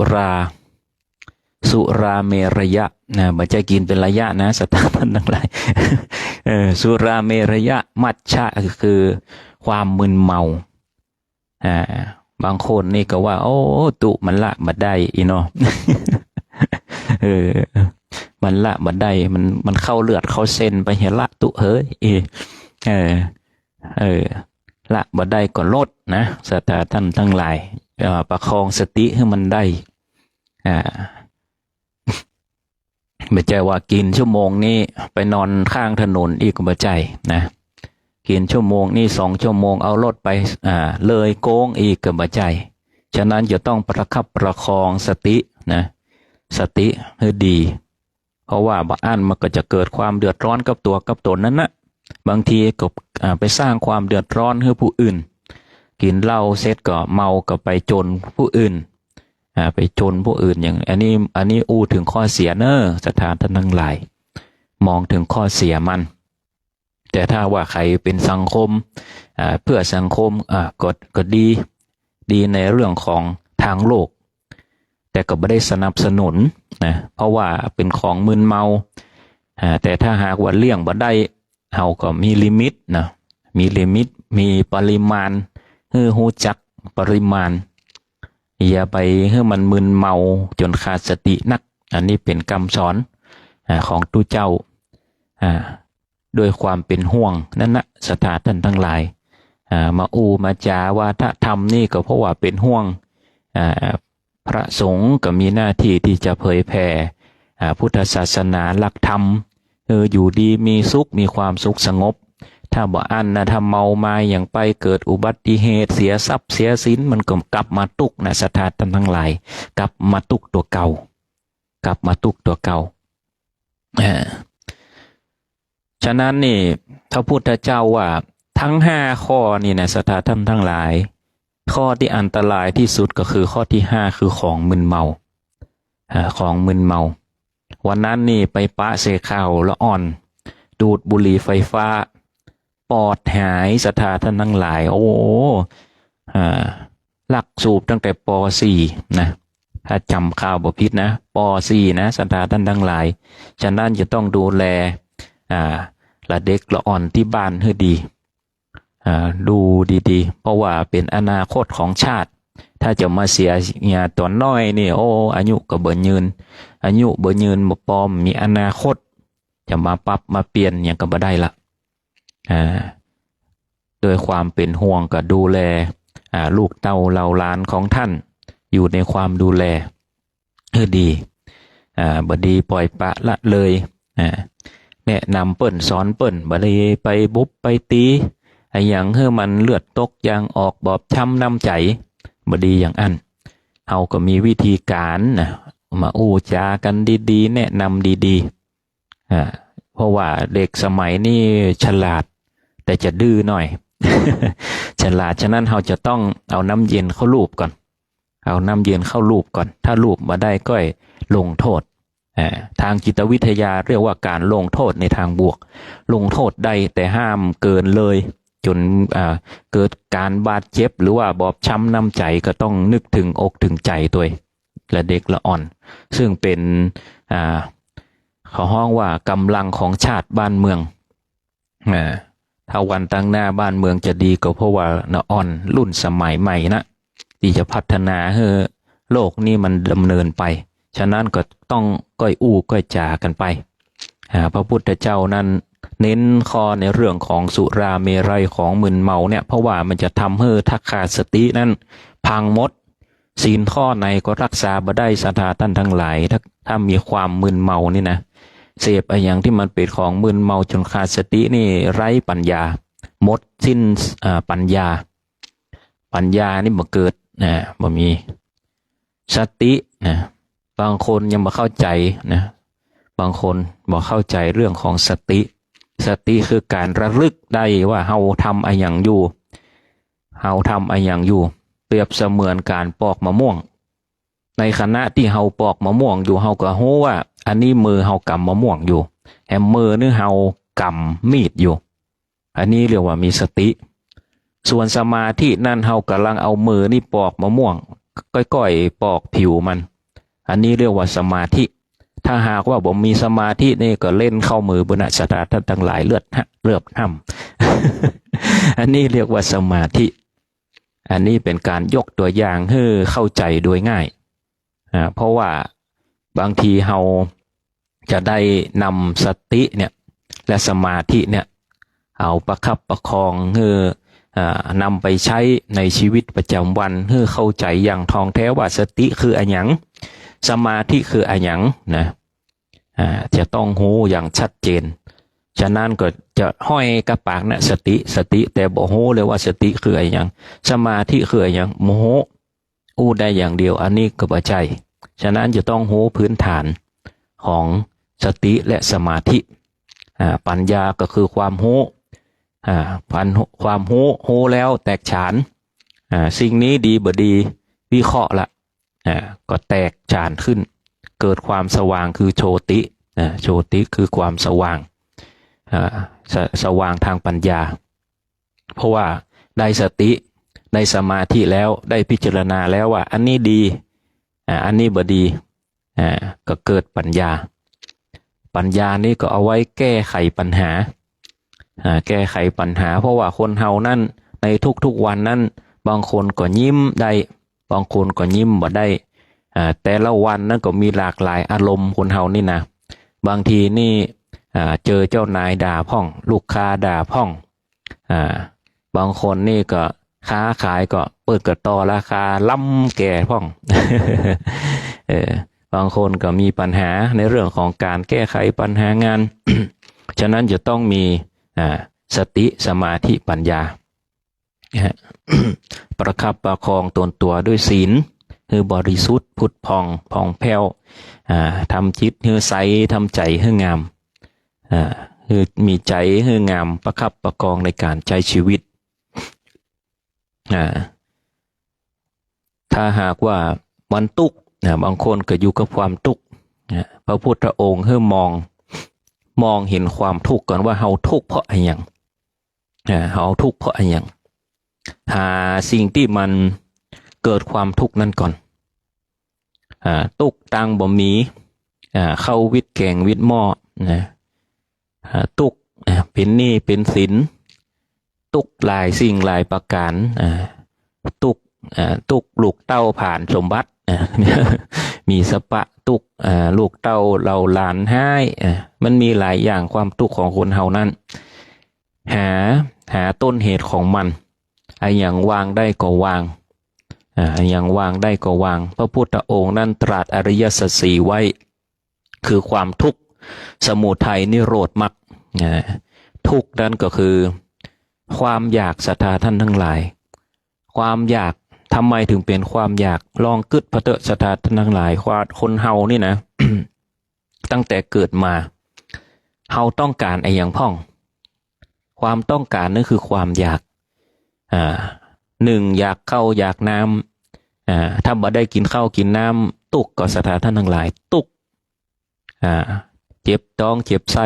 ราเมรยะบัจจะกินเป็นระยะนะสตาร์ท่านทั้งหลายสุราเมรยะมัชฌะคือความมึนเมาบางคนนี่ก็ว่าโอ้ตุมันละบัดได้อีเนาะ มันละบัดได้มันเข้าเลือดเข้าเส้นไปเห็นละตุเฮ้ยละบัดได้ก็ลดนะสตาร์ท่านทั้งหลายประคองสติให้มันได้ไม่ใช่ว่ากินชั่วโมงนี้ไปนอนข้างถนนอีกก็ไม่ใช่นะกินชั่วโมงนี้2 ชั่วโมงเอารถไปเลยโค้งอีกก็ไม่ใช่ฉะนั้นจะต้องประคับประคองสตินะสติให้ดีเพราะว่าบางอันมันก็จะเกิดความเดือดร้อนกับตัวกับตนนั้นนะบางทีก็ไปสร้างความเดือดร้อนให้ผู้อื่นกินเหล้าเสร็จก็เมาก็ไปจนผู้อื่นไปจนผู้อื่นอย่างอันนี้อู้ถึงข้อเสียเนอะสถานท่านทั้งหลายมองถึงข้อเสียมันแต่ถ้าว่าใครเป็นสังคมเพื่อสังคมก็ดีในเรื่องของทางโลกแต่ก็ไม่ได้สนับสนุนนะเพราะว่าเป็นของมึนเมาแต่ถ้าหากว่าเลี่ยงบ่ได้เราก็มีลิมิตนะมีลิมิตมีปริมาณรู้จักปริมาณอย่าไปให้มันมึนเมาจนขาดสตินักอันนี้เป็นคำสอนของตู้เจ้าด้วยความเป็นห่วงนั่นนะสถานท่านทั้งหลายมามาจาว่าถ้าทำนี่ก็เพราะว่าเป็นห่วงพระสงฆ์ก็มีหน้าที่ที่จะเผยแผ่พุทธศาสนาหลักธรรมอยู่ดีมีสุขมีความสุขสงบถ้าบ่อันนะถ้าเมามาอย่างไปเกิดอุบัติเหตุเสียทรัพย์เสียสินมันก็กลับมาตุกนะสถานทั้งหลายกลับมาตุกตัวเก่าฉะนั้นนี่พระพุทธเจ้าว่าทั้ง5 ข้อนี่นะสถานทั้งหลายข้อที่อันตรายที่สุดก็คือข้อที่5คือของมึนเมาของมึนเมาวันนั้นนี่ไปปะเสข่าวละอ่อนดูดบุหรี่ไฟฟ้าปอดหายสถานท่านทั้งหลายโอ้ลักสูบตั้งแต่ป .4 นะถ้าจำข่าวบ่ผิดนะป .4 นะสถานท่านทั้งหลายฉะนั้นจะต้องดูแลละเด็กละอ่อนที่บ้านให้ดีดูดีๆเพราะว่าเป็นอนาคตของชาติถ้าจะมาเสียเนี่ยตัวน้อยนี่โอ้อายุก็บ่ยืนบ่ปอมมีอนาคตจะมาปรับมาเปลี่ยนอย่างก็บ่ได้ละโดยความเป็นห่วงก็ดูแลลูกเต้าเหล่าหลานของท่านอยู่ในความดูแลดีบ่ดีปล่อยปะละเลยแนะนำเปิ้นสอนเปิ้นบ่ได้ไปบุบไปตีอย่างให้มันเลือดตกยางออกบอบช้ำน้ำใจบ่ดีอย่างอันเฮาก็มีวิธีการมาจากันดีๆแนะนำดีๆเพราะว่าเด็กสมัยนี้ฉลาดแต่จะดื้อหน่อย ฉลาดฉะนั้นเราจะต้องเอาน้ำเย็นเข้าลูบก่อนถ้าลูบมาได้ก็ลงโทษทางจิตวิทยาเรียกว่าการลงโทษในทางบวกลงโทษได้แต่ห้ามเกินเลยจนเกิดการบาดเจ็บหรือว่าบอบช้ำน้ำใจก็ต้องนึกถึงอกถึงใจตัวและเด็กละอ่อนซึ่งเป็นเขาห้องว่ากำลังของชาติบ้านเมืองถ้าวันตั้งหน้าบ้านเมืองจะดีก็เพราะว่าละอ่อนรุ่นสมัยใหม่นะที่จะพัฒนาให้โลกนี้มันดำเนินไปฉะนั้นก็ต้องก้อยจากันไปพระพุทธเจ้านั้นเน้นข้อในเรื่องของสุราเมรัยของมึนเมาเนี่ยเพราะว่ามันจะทำให้ทักขาดสตินั้นพังหมดศีลข้อในก็รักษาบ่ได้สถานท่านทั้งหลายถ้ามีความมึนเมานี่นะเสพอย่างที่มันเป็นของมึนเมาจนขาดสตินี่ไร้ปัญญาหมดสิ้นปัญญานี่บ่เกิดบ่มีสติบางคนยังบ่เข้าใจนะ บางคนบอกเข้าใจเรื่องของสติคือการระลึกได้ว่าเฮาทำอะไรอย่างอยู่เปรียบเสมือนการปอกมะม่วงในขณะที่เฮาปอกมะม่วงอยู่เฮาก็รู้ว่าอันนี้มือเฮากำมะม่วงอยู่แฮมมือนึงเฮากำมีดอยู่อันนี้เรียกว่ามีสติส่วนสมาธินั่นเฮากำลังเอามือนี่ปอกมะม่วงก้อยๆปอกผิวมันอันนี้เรียกว่าสมาธิถ้าหากว่าผมมีสมาธินี่ก็เล่นเข้ามือบนสถานทั้งหลายเลือดห้ำ อันนี้เรียกว่าสมาธิอันนี้เป็นการยกตัวอย่างให้เข้าใจโดยง่ายเพราะว่าบางทีเราจะได้นำสติเนี่ยและสมาธิเนี่ยเอาประคับประคองให้นำไปใช้ในชีวิตประจำวันให้เข้าใจอย่างท่องแท้ว่าสติคืออะไรอย่างสมาธิคืออะไรอย่างนะจะต้องรู้อย่างชัดเจนฉะนั้นก็จะห้อยกระปากนะสติแต่บอกรู้เลยว่าสติคืออะไรอย่างสมาธิคืออะไรอย่างโมโหอู้ได้อย่างเดียวอันนี้ก็บ่ใช่ฉะนั้นจะต้องรู้พื้นฐานของสติและสมาธิปัญญาก็คือความรู้ความรู้แล้วแตกฉานสิ่งนี้ดีบ่ดีวิเคราะห์ละก็แตกฉานขึ้นเกิดความสว่างคือโชติคือความสว่างสว่างทางปัญญาเพราะว่าได้สติได้สมาธิแล้วได้พิจารณาแล้วว่าอันนี้ดีอันนี้บ่ดีก็เกิดปัญญานี่ก็เอาไว้แก้ไขปัญหาเพราะว่าคนเฮานั่นในทุกวันนั้นบางคนก็ยิ้มได้บางคนก็ยิ้มบ่ได้แต่ละวันนั้นก็มีหลากหลายอารมณ์คนเฮานี่นะบางทีนี่เจอเจ้านายด่าพ่องลูกค้าด่าพ่องบางคนนี่ก็ค้าขายก็เปิดกระต่อราคาล้ำแก่พ่อง บางคนก็มีปัญหาในเรื่องของการแก้ไขปัญหางาน ฉะนั้นจะต้องมีสติสมาธิปัญญา ประคับประคองตนตัวด้วยศีลคือบริสุทธิ์ผุดผ่องแผ้วทำจิตให้ใสทำใจให้งามคือมีใจให้งามประคับประคองในการใช้ชีวิตถ้าหากว่ามันทุกข์บางคนก็อยู่กับความทุกข์พระพุทธองค์ให้มองเห็นความทุกข์ก่อนว่าเฮาทุกข์เพราะอะไรอย่างเฮาทุกข์เพราะอะไรอย่างหาสิ่งที่มันเกิดความทุกข์นั้นก่อนทุกข์ตังบ่มีเข้าวิตแกงวิตหม้อทุกข์เป็นหนี้เป็นสินทุกข์หลายสิ่งหลายประการทุกข์ลูกเต้าผ่านสมบัติมีสปะทุกข์ลูกเต้าเราหลานให้มันมีหลายอย่างความทุกข์ของคนเฮานั้นหาต้นเหตุของมันไอ้อย่างวางได้ก็วางอย่างวางได้ก็วางพระพุทธองค์นั้นตรัสอริยสัจสี่ไว้คือความทุกข์สมุทัยนิโรธมรรคทุกข์นั้นก็คือความอยากศรัทธาท่านทั้งหลายความอยากทำไมถึงเป็นความอยากลองกึดพระเตศรัทธาท่านทั้งหลายคนเฮานี่นะ ตั้งแต่เกิดมาเฮาต้องการไอ้อย่างพ่องความต้องการนั่นคือความอยากหนึ่งอยากเข้าอยากน้ำถ้าบ่ได้กินข้าวกินน้ำตุกก็ศรัทธาท่านทั้งหลายตุกเจ็บท้องเจ็บไส้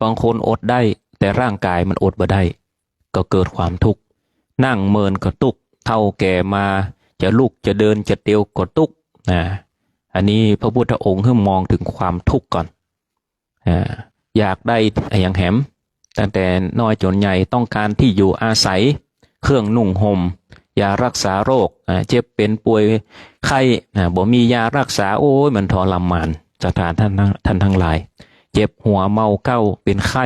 บางคนอดได้แต่ร่างกายมันอดบ่ได้ก็เกิดความทุกข์นั่งเมินก็ทุกข์เฒ่าแก่มาจะลุกจะเดินจะเตียวก็ทุกข์อันนี้พระพุทธองค์ให้มองถึงความทุกข์ก่อนอยากได้อย่างแหมตั้งแต่น้อยจนใหญ่ต้องการที่อยู่อาศัยเครื่องนุ่งห่มยารักษาโรคเจ็บเป็นป่วยไข้บ่มียารักษาโอ้ยมันทรมานศรัทธาท่านทั้งหลายเจ็บหัวเมาเก้าเป็นไข้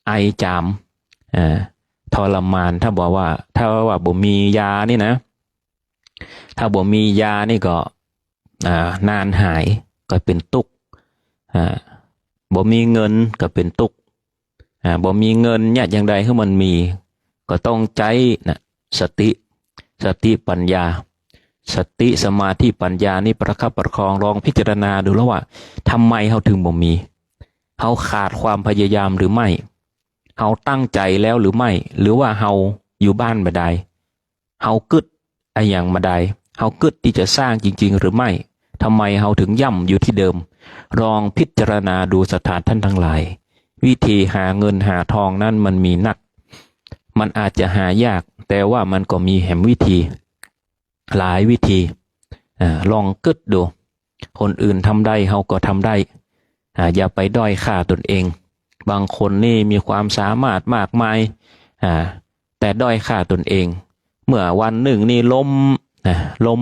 ไอจามทรมานถ้าว่าบ่มียานี่นะถ้าบ่มียานี่ก็นานหายก็เป็นทุกข์บ่มีเงินก็เป็นทุกข์บ่มีเงินเนี่ยอย่างใดให้มันมีก็ต้องใจนะสติปัญญา สติสมาธิปัญญานี่ประคับประคองลองพิจารณาดูแล้วว่าทำไมเขาถึงบ่มีเขาขาดความพยายามหรือไม่เขาตั้งใจแล้วหรือไม่หรือว่าเขาอยู่บ้านมาได้เขากึดอะไรอย่างมาได้เขากึดที่จะสร้างจริงๆหรือไม่ทำไมเขาถึงย่ำอยู่ที่เดิมลองพิจารณาดูสถานท่านทั้งหลายวิธีหาเงินหาทองนั้นมันมีนักมันอาจจะหายากแต่ว่ามันก็มีแหมวิธีหลายวิธีลองกึดดูคนอื่นทำได้เขาก็ทำได้อย่าไปด้อยค่าตนเองบางคนนี่มีความสามารถมากมายแต่ด้อยค่าตนเองเมื่อวันหนึ่งนี่ล้ม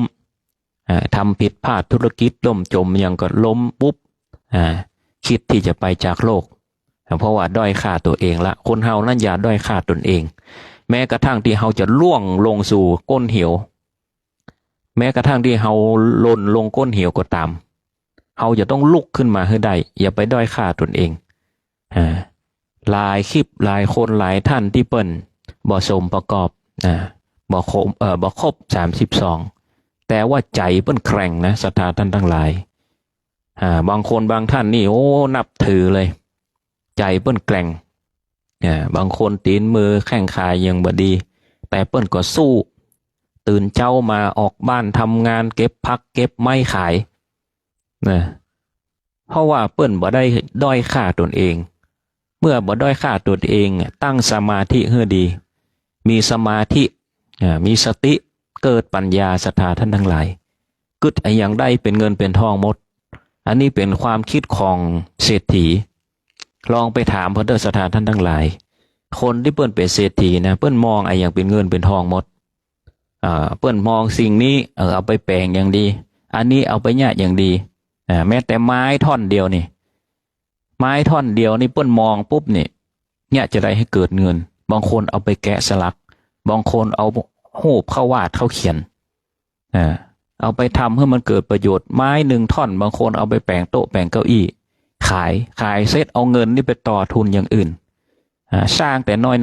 ทำผิดพลาดธุรกิจล่มจมอย่างก็ล้มปุ๊บคิดที่จะไปจากโลกเพราะว่าด้อยค่าตัวเองละคนเฮานั่นอย่าด้อยค่าตนเองแม้กระทั่งที่เฮาจะล่วงลงสู่ก้นเหวแม้กระทั่งที่เฮาหล่นลงก้นเหวก็ตามเฮาจะต้องลุกขึ้นมาให้ได้อย่าไปด้อยค่าตนเองหลายคลิปหลายคนหลายท่านที่เปิ้นบ่สมประกอบบ่ครบ32แต่ว่าใจเปิ้นแข็งนะศรัทธาท่านทั้งหลายบางคนบางท่านนี่โอ้นับถือเลยใจเปิ้นแกร่งบางคนตีนมือแข้งขายังบ่ดีแต่เปิ้นก็สู้ตื่นเช้ามาออกบ้านทำงานเก็บผักเก็บไม้ขายนะเพราะว่าเปิ้นบ่ได้ด้อยค่าตนเองเมื่อบ่ด้อยค่าตนเองตั้งสมาธิให้ดีมีสมาธิมีสติเกิดปัญญาศรัทธาท่านทั้งหลายกึดอย่างได้เป็นเงินเป็นทองหมดอันนี้เป็นความคิดของเศรษฐีลองไปถามเพิ่นเด้อศรัทธาท่านทั้งหลายคนที่เปิ้นเป็นเศรษฐีนะเปิ้นมองอย่างเป็นเงินเป็นทองหมดเปิ้นมองสิ่งนี้เอาไปแปลงอย่างดีอันนี้เอาไปญาติอย่างดีแม้แต่ไม้ท่อนเดียวนี่ไม้ท่อนเดียวนี่เปิ้นมองปุ๊บนี่เนี่ยจะได้ให้เกิดเงินบางคนเอาไปแกะสลักบางคนเอารูปเข้าวาดเข้าเขียนเอาไปทำให้มันเกิดประโยชน์ไม้หนึ่งท่อนบางคนเอาไปแปลงโต๊ะแปลงเก้าอี้ขายเสร็จเอาเงินนี่ไปต่อทุนอย่างอื่นสร้างแต่น้อย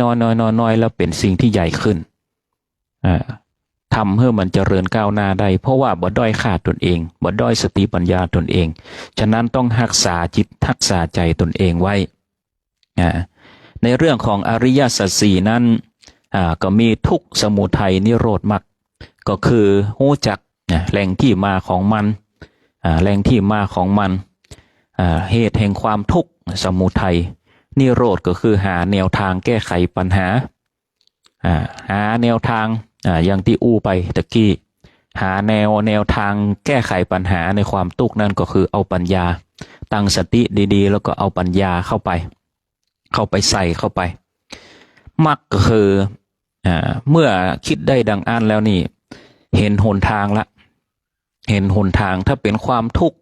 แล้วเป็นสิ่งที่ใหญ่ขึ้นทำให้มันเจริญก้าวหน้าได้เพราะว่าบ่ด้อยค่าตนเองบ่ด้อยสติปัญญาตนเองฉะนั้นต้องรักษาจิตรักษาใจตนเองไว้ในเรื่องของอริยสัจสี่นั้นก็มีทุกข์สมุทัยนิโรธมรรคก็คือรู้จักแหล่งที่มาของมันแหล่งที่มาของมันเหตุแห่งความทุกข์สมุทัยนิโรธก็คือหาแนวทางแก้ไขปัญหาหาแนวทางอย่างที่อู้ไปตะกี้หาแนวทางแก้ไขปัญหาในความทุกข์นั่นก็คือเอาปัญญาตั้งสติดีๆแล้วก็เอาปัญญาเข้าไปใส่เข้าไปมรรคก็คือเมื่อคิดได้ดังอ่านแล้วนี่เห็นหนทางละเห็นหนทางถ้าเป็นความทุกข์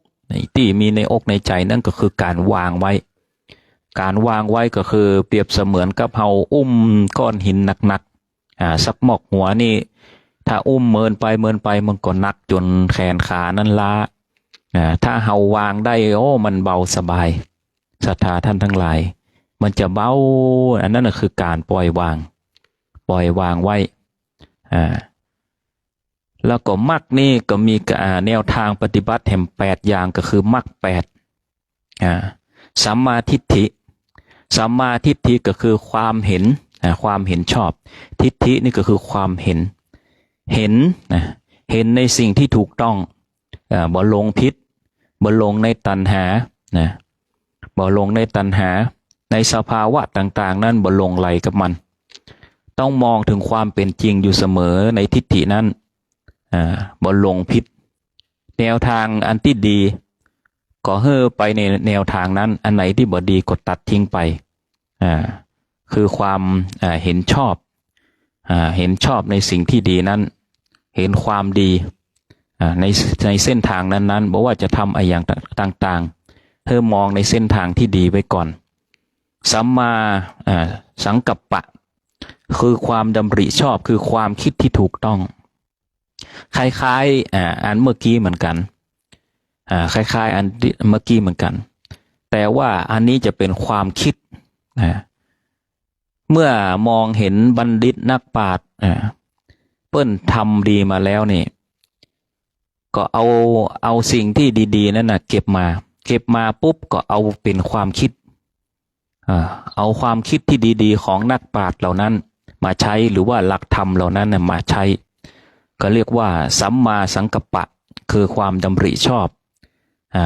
ที่มีในอกในใจนั่นก็คือการวางไว้ก็คือเปรียบเสมือนกับเฮาอุ้มก้อนหินหนักสักหมอกหัวนี่ถ้าอุ้มเมินไปมันก็หนักจนแขนขานั้นล้าถ้าเฮาวางได้มันเบาสบายศรัทธาท่านทั้งหลายมันจะเบาอันนั้นคือการปล่อยวางไว้แล้วก็มรรคนี่ก็มีแนวทางปฏิบัติแห่ง8อย่างก็คือมรรค8สัมมาทิฏฐิก็คือความเห็นชอบทิฏฐินี่ก็คือความเห็นในสิ่งที่ถูกต้องบ่หลงผิดบ่หลงในตัณหาบ่หลงในตัณหาในสภาวะต่างๆนั้นบ่หลงไหลกับมันต้องมองถึงความเป็นจริงอยู่เสมอในทิฏฐินั้นบ่หลงผิดแนวทางอันที่ดีก็ไปในแนวทางนั้นอันไหนที่บ่ดีก็ตัดทิ้งไปคือความเห็นชอบในสิ่งที่ดีนั้นเห็นความดีในเส้นทางนั้นๆบอกว่าจะทำอะไรอย่างต่างๆมองในเส้นทางที่ดีไว้ก่อนสัมมาสังกัปปะคือความดำริชอบคือความคิดที่ถูกต้องคล้ายๆอันเมื่อกี้เหมือนกันคล้ายๆอันเมื่อกี้เหมือนกันแต่ว่าอันนี้จะเป็นความคิดเมื่อมองเห็นบัณฑิตนักปราชญ์เปิ้นทำดีมาแล้วนี่ ก็เอาสิ่งที่ดีๆนั่นนะเก็บมาปุ๊บก็เอาเป็นความคิดเอาความคิดที่ดีๆของนักปราชญ์เหล่านั้นมาใช้หรือว่าหลักธรรมเหล่านั้นมาใช้ก็เรียกว่าสัมมาสังกัปปะคือความดำริชอบ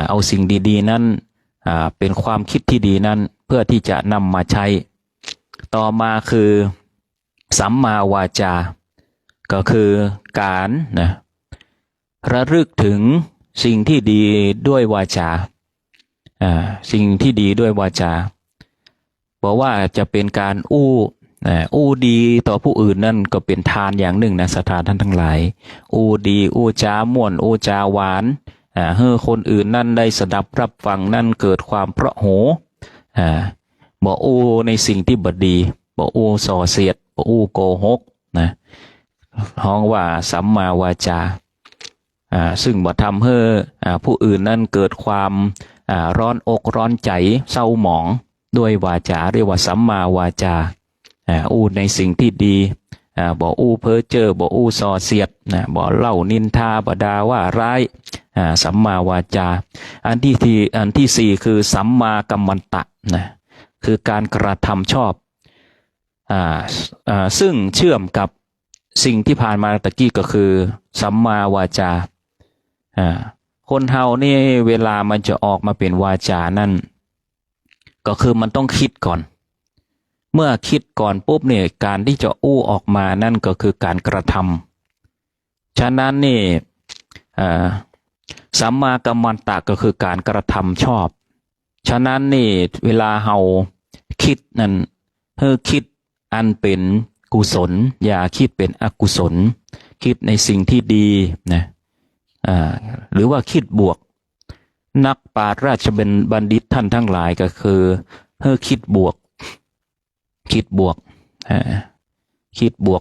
เอาสิ่งดีๆนั้นเป็นความคิดที่ดีนั้นเพื่อที่จะนำมาใช้ต่อมาคือสัมมาวาจาก็คือการระลึกถึงสิ่งที่ดีด้วยวาจาสิ่งที่ดีด้วยวาจาบอกว่าจะเป็นการอู้ดีต่อผู้อื่นนั่นก็เป็นทานอย่างหนึ่งนะศรัทธาท่านทั้งหลายอู้ดีอู้จาม่วนอู้จาหวานให้คนอื่นนั่นได้สดับรับฟังนั่นเกิดความเพราะโหบ่อู้ในสิ่งที่บดีบ่อู้ส่อเสียดบ่อู้โกหกนะห้องว่าสัมมาวาจาซึ่งบ่ทำให้ผู้อื่นนั่นเกิดความร้อนอกร้อนใจเศร้าหมองด้วยวาจาเรียกว่าสัมมาวาจาอู้ในสิ่งที่ดีบ่อู้เพ้อเจ้อบ่อู้ส่อเสียดบ่เล่านินทาบ่ด่าว่าร้ายสัมมาวาจาอันที่สี่คือสัมมากัมมันตะคือการกระทำชอบซึ่งเชื่อมกับสิ่งที่ผ่านมาตะกี้ก็คือสัมมาวาจาคนเฮานี่เวลามันจะออกมาเป็นวาจานั่นก็คือมันต้องคิดก่อนเมื่อคิดก่อนปุ๊บเนี่ยการที่จะอู้ออกมานั่นก็คือการกระทำฉะนั้นนี่สัมมากัมมันตะก็คือการกระทำชอบฉะนั้นนี่เวลาเฮาคิดนั่นคิดอันเป็นกุศลอย่าคิดเป็นอกุศลคิดในสิ่งที่ดีนะหรือว่าคิดบวกนักปราชญ์ราชบัณฑิตท่านทั้งหลายก็คือคิดบวกคิดบวก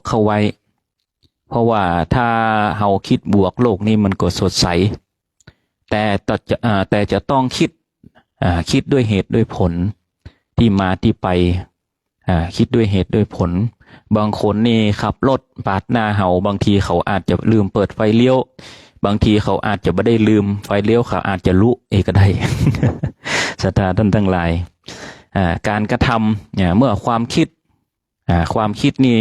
เข้าไว้เพราะว่าถ้าเฮาคิดบวกโลกนี้มันก็สดใสแต่จะต้องคิดด้วยเหตุด้วยผลที่มาที่ไปคิดด้วยเหตุด้วยผลบางคนนี่ขับรถปาดหน้าเฮาบางทีเขาอาจจะลืมเปิดไฟเลี้ยวบางทีเขาอาจจะไม่ได้ลืมไฟเลี้ยวเขาอาจจะลุเองก็ได้ ศรัทธาท่านทั้งหลายการกระทำเมื่อความคิดนี่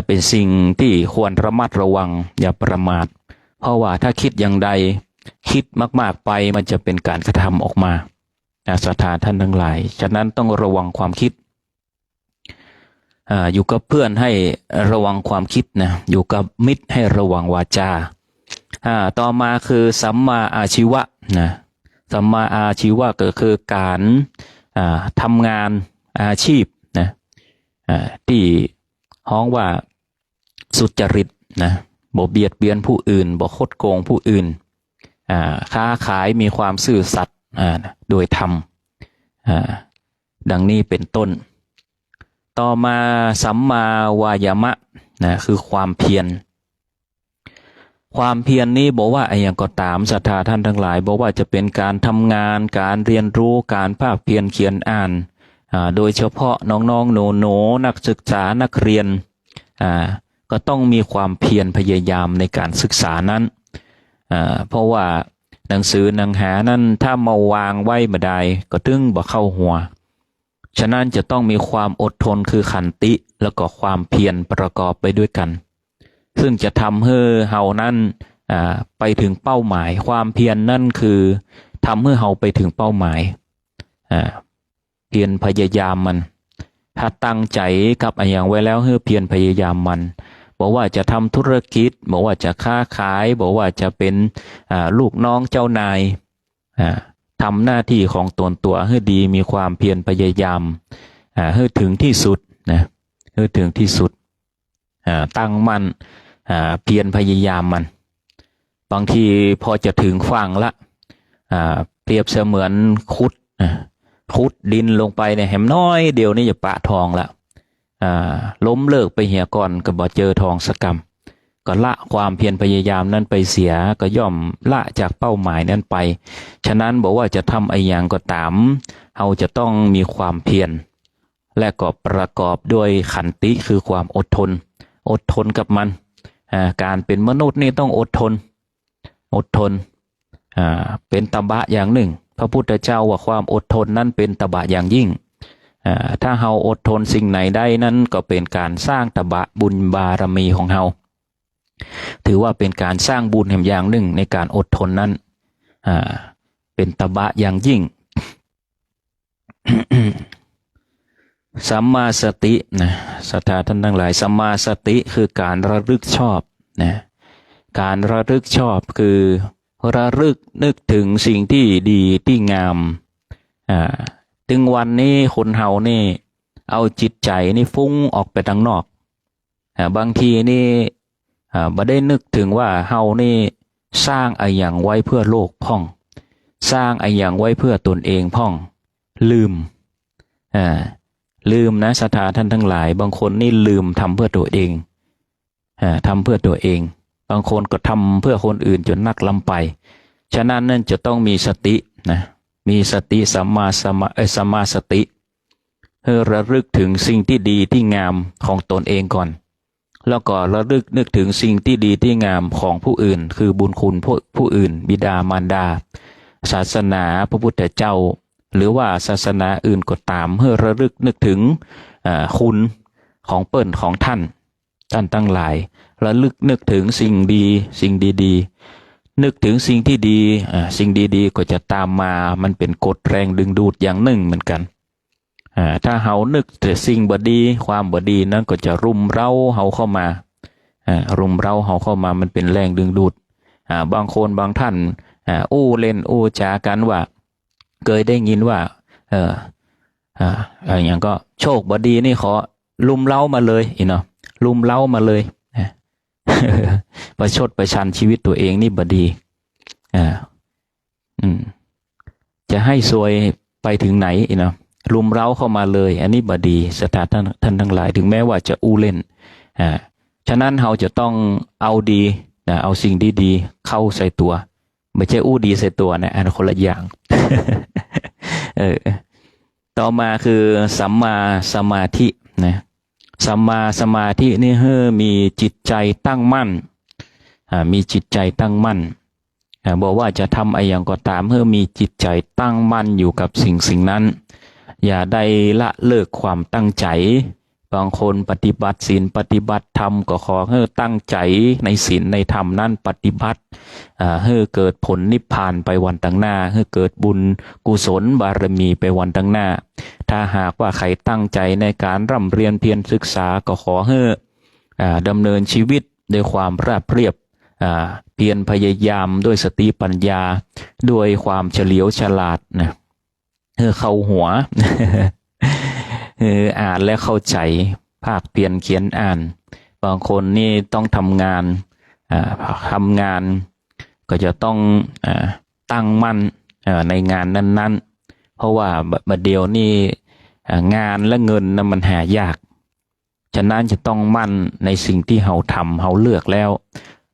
เป็นสิ่งที่ควรระมัดระวังอย่าประมาทเพราะว่าถ้าคิดอย่างใดคิดมากๆไปมันจะเป็นการกระทำออกมาศรัทธาท่านทั้งหลายฉะนั้นต้องระวังความคิดอยู่กับเพื่อนให้ระวังความคิดนะอยู่กับมิตรให้ระวังวาจาต่อมาคือสัมมาอาชีวะนะสัมมาอาชีวะก็คือการทำงานอาชีพนะที่ฮ้องว่าสุจริตนะบ่เบียดเบียนผู้อื่นบ่คดโกงผู้อื่นค้าขายมีความซื่อสัตย์โดยธรรมดังนี้เป็นต้นต่อมาสัมมาวายามะนะคือความเพียรนี้บอกว่าอย่างก็ตามศรัทธาท่านทั้งหลายบอกว่าจะเป็นการทำงานการเรียนรู้การภาคเพียรเขียนอ่านโดยเฉพาะน้องๆหนูนักศึกษานักเรียนก็ต้องมีความเพียรพยายามในการศึกษานั้นเพราะว่าหนังสือหนังหานั้นถ้ามาวางไว้บ่ได้ก็ตึงบ่เข้าหัวฉะนั้นจะต้องมีความอดทนคือขันติแล้วก็ความเพียรประกอบไปด้วยกันซึ่งจะทำให้เฮานั้นไปถึงเป้าหมายความเพียรนั่นคือทำให้เฮาไปถึงเป้าหมายเพียรพยายามมันถ้าตั้งใจกับอย่างไว้แล้วเพียรพยายามมันบอกว่าจะทำธุรกิจบอกว่าจะค้าขายบอกว่าจะเป็นลูกน้องเจ้านายทำหน้าที่ของตนตัวให้ดีมีความเพียรพยายามให้ถึงที่สุดนะให้ถึงที่สุดตั้งมั่นเพียรพยายามมันบางทีพอจะถึงฝั่งละเปรียบเสมือนขุดดินลงไปในแหมน้อยเดียวนี่จะปะทองละล้มเลิกไปเหี่ยก่อนก็บ่เจอทองสักกำก็ละความเพียรพยายามนั้นไปเสียก็ย่อมละจากเป้าหมายนั้นไปฉะนั้นบอกว่าจะทำอะไรอย่างก็ตามเราจะต้องมีความเพียรและก็ประกอบด้วยขันติคือความอดทนกับมันการเป็นมนุษย์นี่ต้องอดท อดทนเป็นตบะอย่างหนึ่งพระพุทธเจ้าว่าความอดทนนั้นเป็นตบะอย่างยิ่งถ้าเฮาอดทนสิ่งไหนได้นั้นก็เป็นการสร้างตบะบุญบารมีของเฮาถือว่าเป็นการสร้างบุญแห่งอย่างหนึ่งในการอดทนนั้นเป็นตบะอย่างยิ่ง สัมมาสตินะศรัทธาท่านทั้งหลายสัมมาสติคือการระลึกชอบนะการระลึกชอบคือระลึกนึกถึงสิ่งที่ดีที่งามถึงวันนี้คนเฮานี่เอาจิตใจนี่ฟุ้งออกไปทางนอกบางทีนี่บ่ได้นึกถึงว่าเฮานี่สร้างอะไรอย่างไว้เพื่อโลกพ่องสร้างอะไรอย่างไว้เพื่อตนเองพ่องลืมนะศรัทธาท่านทั้งหลายบางคนนี่ลืมทำเพื่อตัวเองทำเพื่อตัวเองบางคนก็ทำเพื่อคนอื่นจนนักลำไปฉะนั้นนั่นจะต้องมีสตินะมีสติสัมมาสติเพื่อระลึกถึงสิ่งที่ดีที่งามของตนเองก่อนแล้วก็ระลึกนึกถึงสิ่งที่ดีที่งามของผู้อื่นคือบุญคุณผู้อื่นบิดามารดาศาสนาพระพุทธเจ้าหรือว่าศาสนาอื่นก็ตามเพื่อระลึกนึกถึงคุณของเปิ้นของท่านทั้งหลายระลึกนึกถึงสิ่งดีสิ่งดีๆนึกถึงสิ่งที่ดีสิ่งดีๆก็จะตามมามันเป็นกฎแรงดึงดูดอย่างหนึ่งเหมือนกันถ้าเฮานึกแต่สิ่งบ่ดีความบ่ดีนั้นก็จะรุมเร้าเฮาเข้ามารุมเร้าเฮาเข้ามามันเป็นแรงดึงดูดบางคนบางท่านอู้เล่นอู้จากันว่าเคยได้ยินว่าอย่างก็โชคบ่ดีนี่ขอลุมเล้ามาเลยเนาะลุมเล้ามาเลยประชดประชันชีวิตตัวเองนี่บ่ดีจะให้ซวยไปถึงไหนเนาะลุมเร้าเข้ามาเลยอันนี้บ่ดีศรัทธาท่านทั้งหลายถึงแม้ว่าจะอู้เล่นฉะนั้นเราจะต้องเอาดีนะเอาสิ่งดีๆเข้าใส่ตัวไม่ใช่อู้ดีใส่ตัวนะอันคนละอย่าง ต่อมาคือสัมมาสมาธินะสัมมาสมาธินี่มีจิตใจตั้งมั่นมีจิตใจตั้งมั่นบอกว่าจะทำอะไรอย่างก็ตามมีจิตใจตั้งมั่นอยู่กับสิ่งนั้นอย่าได้ละเลิกความตั้งใจบางคนปฏิบัติศีลปฏิบัติธรรมก็ขอให้ตั้งใจในศีลในธรรมนั้นปฏิบัติให้เกิดผลนิพพานไปวันตั้งหน้าให้เกิดบุญกุศลบารมีไปวันตั้งหน้าถ้าหากว่าใครตั้งใจในการร่ำเรียนเพียรศึกษาก็ขอให้ดำเนินชีวิตด้วยความราบเรียบเพียรพยายามด้วยสติปัญญาด้วยความเฉลียวฉลาดนะเข้าหัว อ่านและเข้าใจภาคเปลี่ยนเขียนอ่านบางคนนี่ต้องทำงานก็จะต้องตั้งมั่นในงานนั้นๆเพราะว่าบัดเดียวนี่งานและเงินนั้นมันหายากฉะนั้นจะต้องมั่นในสิ่งที่เราทำเราเลือกแล้ว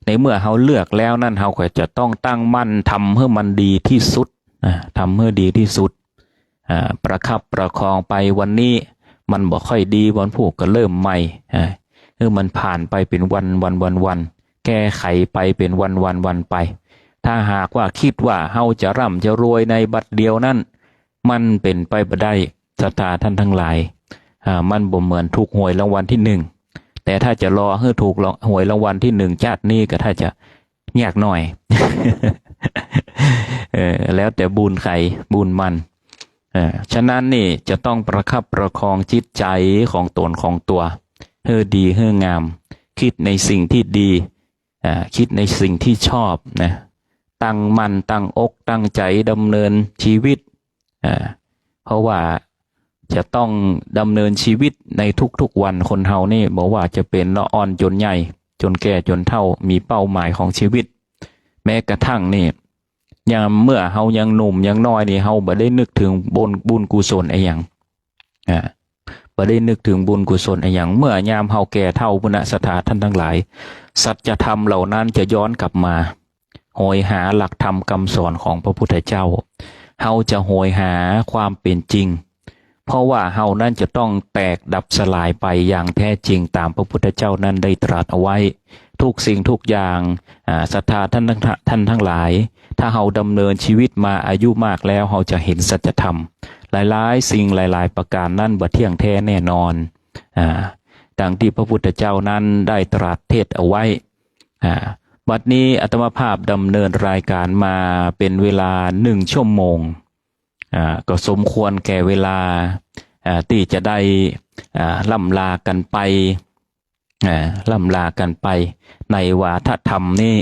ในเมื่อเราเลือกแล้วนั่นเราก็จะต้องตั้งมั่นทำให้มันดีที่สุดทำให้ดีที่สุดประคับประคองไปวันนี้มันบ่ค่อยดีวันพรุ่งก็เริ่มใหม่มันผ่านไปเป็นวันแก้ไขไปเป็นวันไปถ้าหากว่าคิดว่าเฮาจะร่ำจะรวยในบัดเดียวนั้นมันเป็นไปบ่ได้ศรัทธาท่านทั้งหลายมันบ่เหมือนถูกหวยรางวัลที่ 1แต่ถ้าจะรอให้ถูกหวยรางวัลที่ 1ชาตินี้ก็ถ้าจะยากหน่อย แล้วแต่บุญใครบุญมันฉะนั้นนี่จะต้องประคับประคองจิตใจของตนของตัวให้ดีให้งามคิดในสิ่งที่ดีคิดในสิ่งที่ชอบนะตั้งมั่นตั้งอกตั้งใจดำเนินชีวิตเพราะว่าจะต้องดำเนินชีวิตในทุกๆวันคนเฮานี่บอกว่าจะเป็นละอ่อนจนใหญ่จนแก่จนเฒ่ามีเป้าหมายของชีวิตแม้กระทั่งนี่ยังเมื่อเฮายังหนุ่มยังน้อยนี่เฮาบ่ได้นึกถึงบุญกุศลไอ้หยังบ่ได้นึกถึงบุญกุศลไอ้หยังเมื่อยามเฮาแก่เฒ่าพุทธศรัทธาท่านทั้งหลายสัจธรรมเหล่านั้นจะย้อนกลับมาโหยหาหลักธรรมคำสอนของพระพุทธเจ้าเฮาจะโหยหาความเป็นจริงเพราะว่าเฮานั้นจะต้องแตกดับสลายไปอย่างแท้จริงตามพระพุทธเจ้านั้นได้ตรัสเอาไว้ ทุกสิ่งทุกอย่างศรัทธาท่านทั้งหลายถ้าเราดำเนินชีวิตมาอายุมากแล้วเราจะเห็นสัจธรรมหลายๆสิ่งหลายๆประการนั่นบ่เที่ยงแท้แน่นอนดังที่พระพุทธเจ้านั้นได้ตรัสเทศเอาไว้บัดนี้อาตมาภาพดำเนินรายการมาเป็นเวลา1 ชั่วโมงก็สมควรแก่เวลาที่จะได้ล่ำลากันไปในวาทธรรมนี้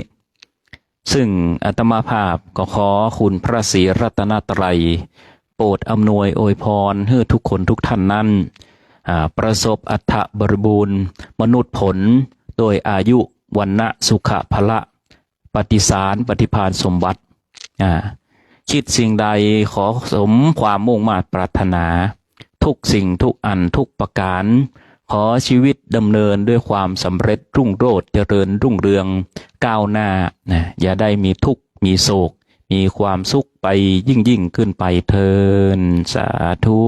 ซึ่งอาตมาภาพก็ขอคุณพระศรีรัตนตรัยโปรดอำนวยอวยพรให้ทุกคนทุกท่านนั้นประสบอัฏฐบริบูรณ์มนุษย์ผลโดยอายุวันนะสุขภละปฏิสารปฏิภาณสมบัติคิดสิ่งใดขอสมความมุ่งมา่ปรารถนาทุกสิ่งทุกอันทุกประการขอชีวิตดำเนินด้วยความสำเร็จรุ่งโรจน์เจริญรุ่งเรืองก้าวหน้าอย่าได้มีทุกข์มีโศกมีความสุขไปยิ่งขึ้นไปเถิดสาธุ